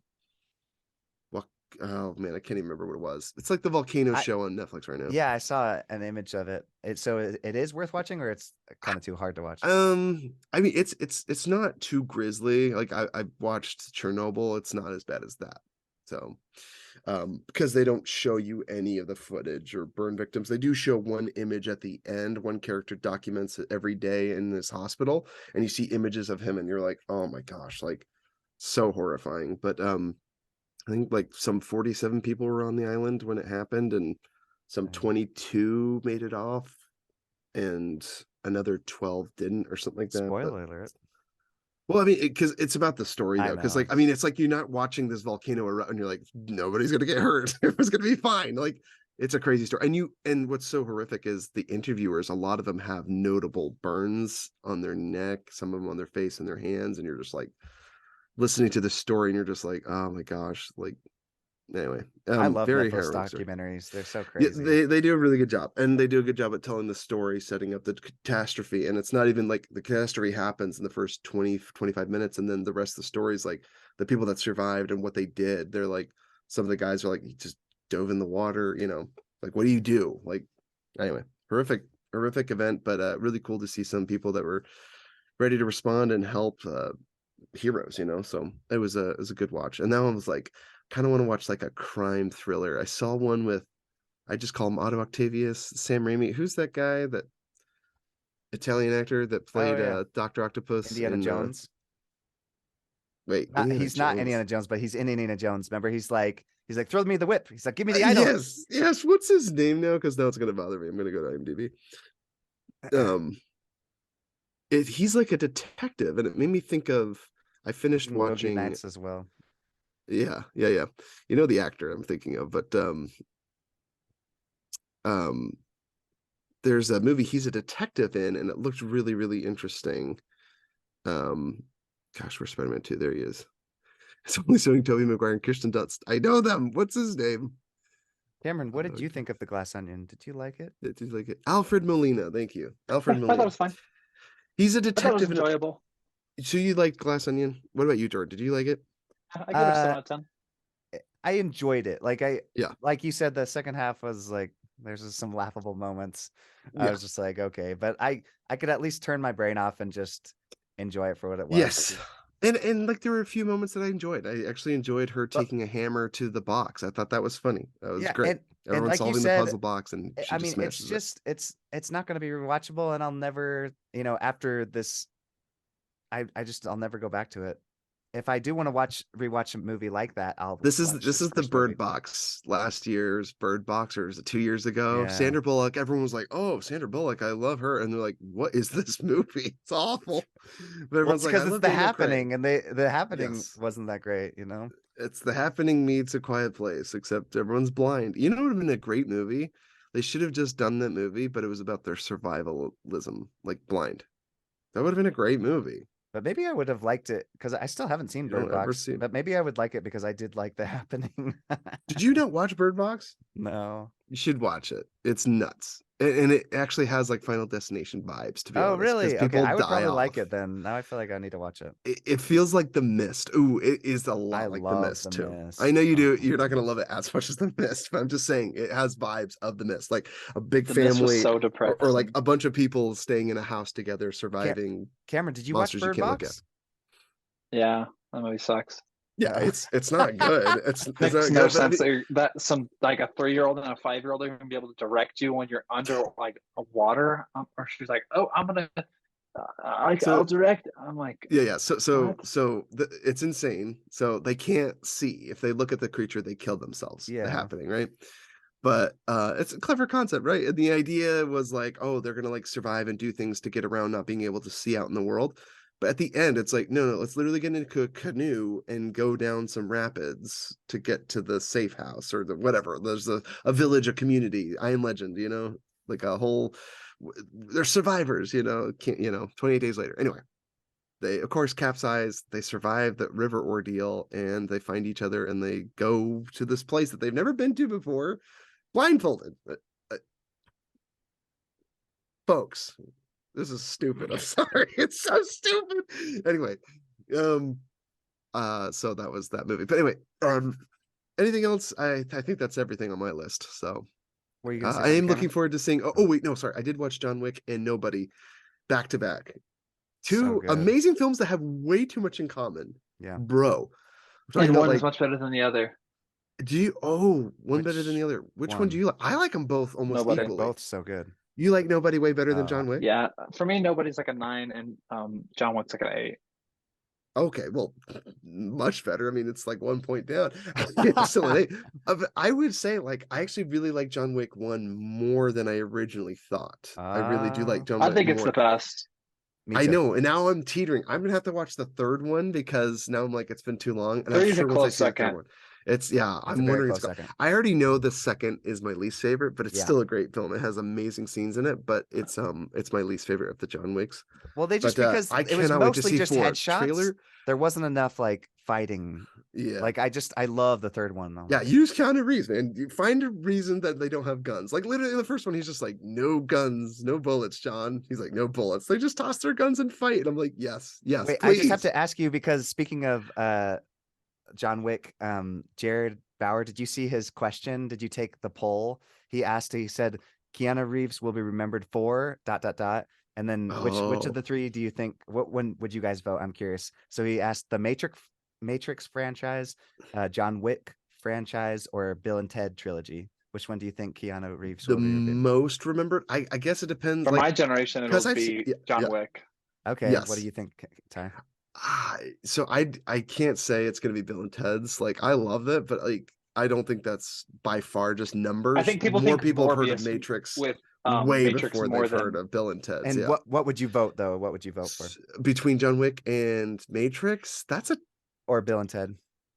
Well, oh man, I can't even remember what it was. It's like the volcano show on Netflix right now. Yeah, I saw an image of it. It is worth watching, or it's kind of too hard to watch. I mean, it's not too grisly. Like I watched Chernobyl. It's not as bad as that. So, because they don't show you any of the footage or burn victims. They do show one image at the end. One character documents it every day in this hospital, and you see images of him, and you're like, oh my gosh, like so horrifying. But I think like some 47 people were on the island when it happened, and some 22 made it off, and another 12 didn't, or something like that. Spoiler alert. Well, I mean, because it's about the story I though. Because know. like, I mean, it's like you're not watching this volcano erupt, and you're like, nobody's gonna get hurt. Everyone's gonna be fine. Like, it's a crazy story. And what's so horrific is the interviewers. A lot of them have notable burns on their neck, some of them on their face and their hands, and you're just like listening to the story, and you're just like, oh my gosh, like. Anyway, I love very Netflix harrowing story. documentaries. They're so Yeah, crazy. they do a really good job, and they do a good job at telling the story, setting up the catastrophe. And it's not even like the catastrophe happens in the first 20-25 minutes, and then the rest of the story is like the people that survived and what they did. They're like, some of the guys are like, he just dove in the water, like, what do you do? Like, anyway, horrific event, but really cool to see some people that were ready to respond and help heroes, so it was a good watch. And now I was like, kind of want to watch like a crime thriller. I saw one with, I just call him Otto Octavius, Sam Raimi. Who's that guy, that Italian actor that Oh played yeah, Dr. Octopus Indiana in Jones. Indiana He's not Indiana Jones? Jones, but he's in Indiana Jones. Remember, he's like, throw me the whip. He's like, give me the idol. Yes, what's his name now? Because now it's gonna bother me. I'm gonna go to IMDb. He's like a detective, and it made me think of, I finished In Boogie watching, Nights as well. yeah, the actor I'm thinking of. But um there's a movie he's a detective in, and it looked really, really interesting. Gosh, where's Spider-Man 2? There he is. It's only showing Tobey Maguire and Kirsten Dunst. I know them. What's his name? Cameron, what did you think of The Glass Onion? Did you like it? Did you like it? Alfred Molina. Thank you, Alfred I thought it Molina. was fine. He's a I thought it was detective in enjoyable. So you like Glass Onion? What about you, Jordan? Did you like it? I give it a 7 Uh, out of 10. I enjoyed it. Yeah. Like you said, the second half was like there's just some laughable moments. I Yeah. was just like, okay, but I could at least turn my brain off and just enjoy it for what it was. Yes. And like there were a few moments that I enjoyed. I actually enjoyed her But taking a hammer to the box. I thought that was funny. That was yeah, great. and Everyone's like you solving the said, puzzle box and she I just mean, it's smashes it. just it's not going to be rewatchable, and I'll never, after this, I'll never go back to it. If I do want to rewatch a movie like that, I'll This is watch this this is the first movie. Bird Box, last year's Bird Box, or is it 2 years ago? Yeah. Sandra Bullock. Everyone was like, "Oh, Sandra Bullock, I love her," and they're like, "What is this movie? It's awful." But Well, everyone's it's like, "I because it's love The Daniel Craig." Happening, and the Happening Yes, wasn't that great. it's The Happening meets A Quiet Place, except everyone's blind. You know what would have been a great movie? They should have just done that movie, but it was about their survivalism, like Blind. That would have been a great movie. But maybe I would have liked it because I still haven't seen You Bird don't ever Box. see it. But maybe I would like it because I did like The Happening. Did you not watch Bird Box? No. You should watch it. It's nuts. And it actually has like Final Destination vibes, to be Oh, honest, because really? Okay, people I would die probably like off. it then. Now I feel like I need to watch it. It feels like The Mist. Ooh, it is a I lot like The love Mist The too. I Mist. know you Oh do. my You're not gonna gosh. love it as much as The Mist, but I'm just saying it has vibes of The Mist, like a big The Mist was family, so or like depressing. a bunch of people staying in a house together, Cam surviving Cameron, did you watch monsters you Bird can't look at. Box? Yeah, that movie sucks. Yeah, Oh. it's not good. It's Makes not no good. But I sense mean, that some like a 3-year-old and a 5-year-old are gonna be able to direct you when you're under like a water. Or she's like, "Oh, I'm gonna, I'll so direct." I'm like, yeah. So "What?" it's insane. So they can't see. If they look at the creature, they kill themselves. The Yeah. Happening, right? But it's a clever concept, right? And the idea was like, oh, they're gonna like survive and do things to get around not being able to see out in the world. But at the end, it's like, no, let's literally get into a canoe and go down some rapids to get to the safe house or the whatever. There's a village, a community, I Am Legend, like a whole. They're survivors, Can't 28 days later. Anyway, they of course capsize. They survive the river ordeal, and they find each other, and they go to this place that they've never been to before blindfolded. Uh, Folks, this is stupid. I'm sorry. It's so stupid. Anyway, um, so that was that movie. But anyway, anything else? I think that's everything on my list. So Were you gonna say I something, am looking Cameron? forward to seeing. Oh wait, no, sorry. I did watch John Wick and Nobody back to back. So Two good. amazing films that have way too much in common, Yeah. bro. I'm talking And about one is like, much better than the other. do you? Oh, one better than Which the other. Which one do one? you like? I like them both almost Nobody. They're equally. both so good. You like Nobody way better than John Wick? Yeah, for me, Nobody's like a 9, and John Wick's like an 8. Okay, well, much better. I mean, it's like 1 point down. It's still an 8. But I would say, like, I actually really like John Wick 1 more than I originally thought. I really do like John I Wick think it's more. the best. Me I too. know, and now I'm teetering. I'm gonna have to watch the third one because now I'm like, it's been too long, and I'm 3 is a sure once I close see the third second. one, it's yeah. It's a I'm very wondering. close second. I already know the second is my least favorite, but it's Yeah. still a great film. It has amazing scenes in it, but it's my least favorite of the John Wicks. Well, But because I it was cannot wait to mostly see just 4 headshots. trailer. There wasn't enough like fighting. Yeah. Like I love the third one though. Yeah, use Keanu Reeves, man. You find a reason that they don't have guns. Like literally in the first one, he's just like, no guns, no bullets, John. He's like, no bullets. They just toss their guns and fight. And I'm like, yes, Wait, I just have please. to ask you because speaking of John Wick, Jared Bauer, did you see his question? Did you take the poll? He said, Keanu Reeves will be remembered for ... And then which of Oh, the three do you think, when would you guys vote? I'm curious. So he asked the Matrix franchise, John Wick franchise, or Bill and Ted trilogy. Which one do you think Keanu Reeves the will be? most remembered. I guess it depends. For Like, my generation, because it'll I've seen, be yeah, John yeah, Wick. Okay, what do yes. you think, Ty? So I can't say it's gonna be Bill and Ted's. Like, I love it, but like, I don't think that's by far just I numbers. think people More think people have heard of Morbius Matrix with way Matrix before more they've heard than of Bill and Ted's. And Yeah. what would you vote though? What would you vote for? Between John Wick and Matrix, Or Bill and Ted?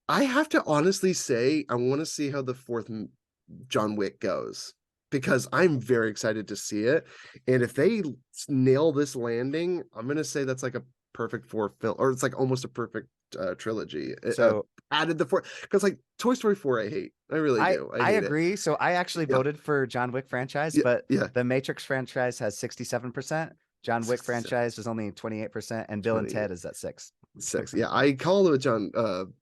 I have to honestly say, I want to see how the fourth John Wick goes because I'm very excited to see it. And if they nail this landing, I'm going to say that's like a perfect 4 film, or it's like almost a perfect trilogy. So Added the 4, because like Toy Story 4, I hate. I really do. I I hate it. agree. So I actually Yeah. voted for John Wick franchise, Yeah. but Yeah. the Matrix franchise has 67%, John Wick 6. franchise is only 28%, and Bill and 20. Ted is at 6. 6. Yeah, I call it with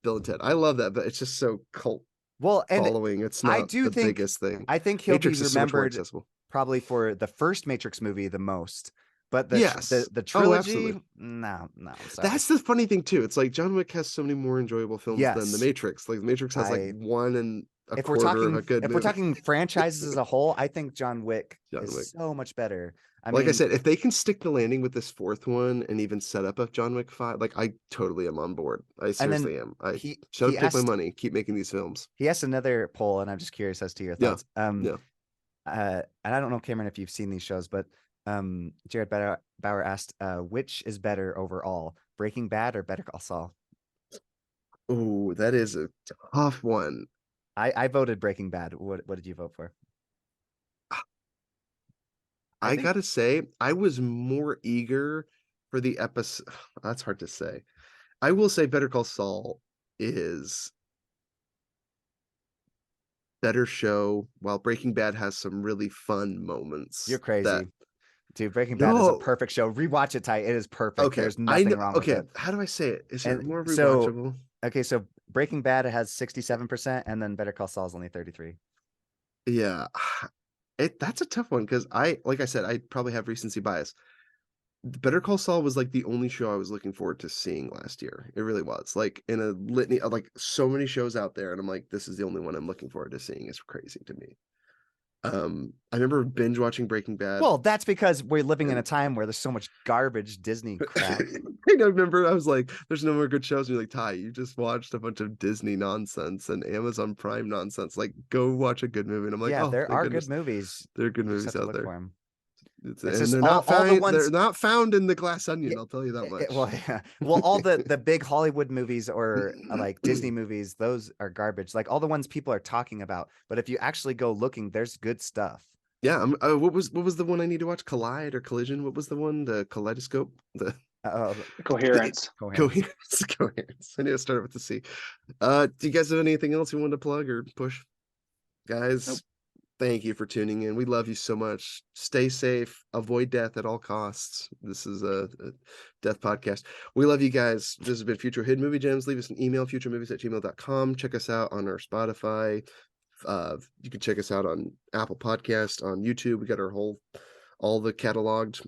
Bill and Ted. I love that, but it's just so cult Well, and following. It's I not do the think biggest thing. I think he'll Matrix be is so much more remembered accessible. probably for the first Matrix movie the most. But Yes. the Oh, trilogy, absolutely. no, I'm sorry. That's the funny thing too. It's like John Wick has so many more enjoyable films than The Yes. Matrix. Like The Matrix has like I 1 and a if we're quarter of talking a good if movie. we're talking franchises as a whole, I think John Wick John is Wick. so much better. I Like I mean, said, if they can stick the landing with this 4th one and even set up a John Wick 5, like I totally am on board. I and then seriously am. I he shut he up, take my asked money, keep making these films. he asked another poll, and I'm just curious as to your Yeah. thoughts. Yeah. And I don't know, Cameron, if you've seen these shows, but Jared Bauer asked, which is better overall, Breaking Bad or Better Call Saul? Oh, that is a tough one. I voted Breaking Bad. What did you vote for? I I think gotta say, I was more eager for the episode. That's hard to say. I will say Better Call Saul is better show, while Breaking Bad has some really fun moments. you're That crazy. Dude, Breaking Bad is a no, perfect show. Rewatch it, Ty. It is perfect. okay, There's I nothing know. wrong with Okay, it. how do I say it? Is it And more so, rewatchable? okay, so Breaking Bad has 67%, and then Better Call Saul is only 33. Yeah, that's a tough one because like I said, I probably have recency bias. Better Call Saul was like the only show I was looking forward to seeing last year. It really was. Like in a litany of like so many shows out there, and I'm like, this is the only one I'm looking forward to seeing. It's crazy to me. I remember binge watching Breaking Bad. Well, that's because we're living in a And time where there's so much garbage Disney crap. I remember I was like, there's no more good shows. And you're like, Ty, you just watched a bunch of Disney nonsense and Amazon Prime nonsense. Like, go watch a good movie. And I'm like, Yeah, oh, there thank are goodness. good movies. There are good You just movies have to out look for there. them. It's And just they're not all the found. ones. They're not found in the Glass Onion. Yeah, I'll tell you that much. well, yeah. Well, all the big Hollywood movies or like Disney movies, those are garbage. Like all the ones people are talking about. But if you actually go looking, there's good stuff. Yeah. What was the one I need to watch? Collide or Collision? What was the one? The Kaleidoscope? The Coherence. Coherence. Coherence. I need to start with the C. Do you guys have anything else you want to plug or push? Guys, Nope. thank you for tuning in. We love you so much. Stay safe. Avoid death at all costs. This is a death podcast. We love you guys. This has been Future Hidden Movie Gems. Leave us an email, futuremovies@gmail.com. Check us out on our Spotify. You can check us out on Apple Podcast, on YouTube. We got all the cataloged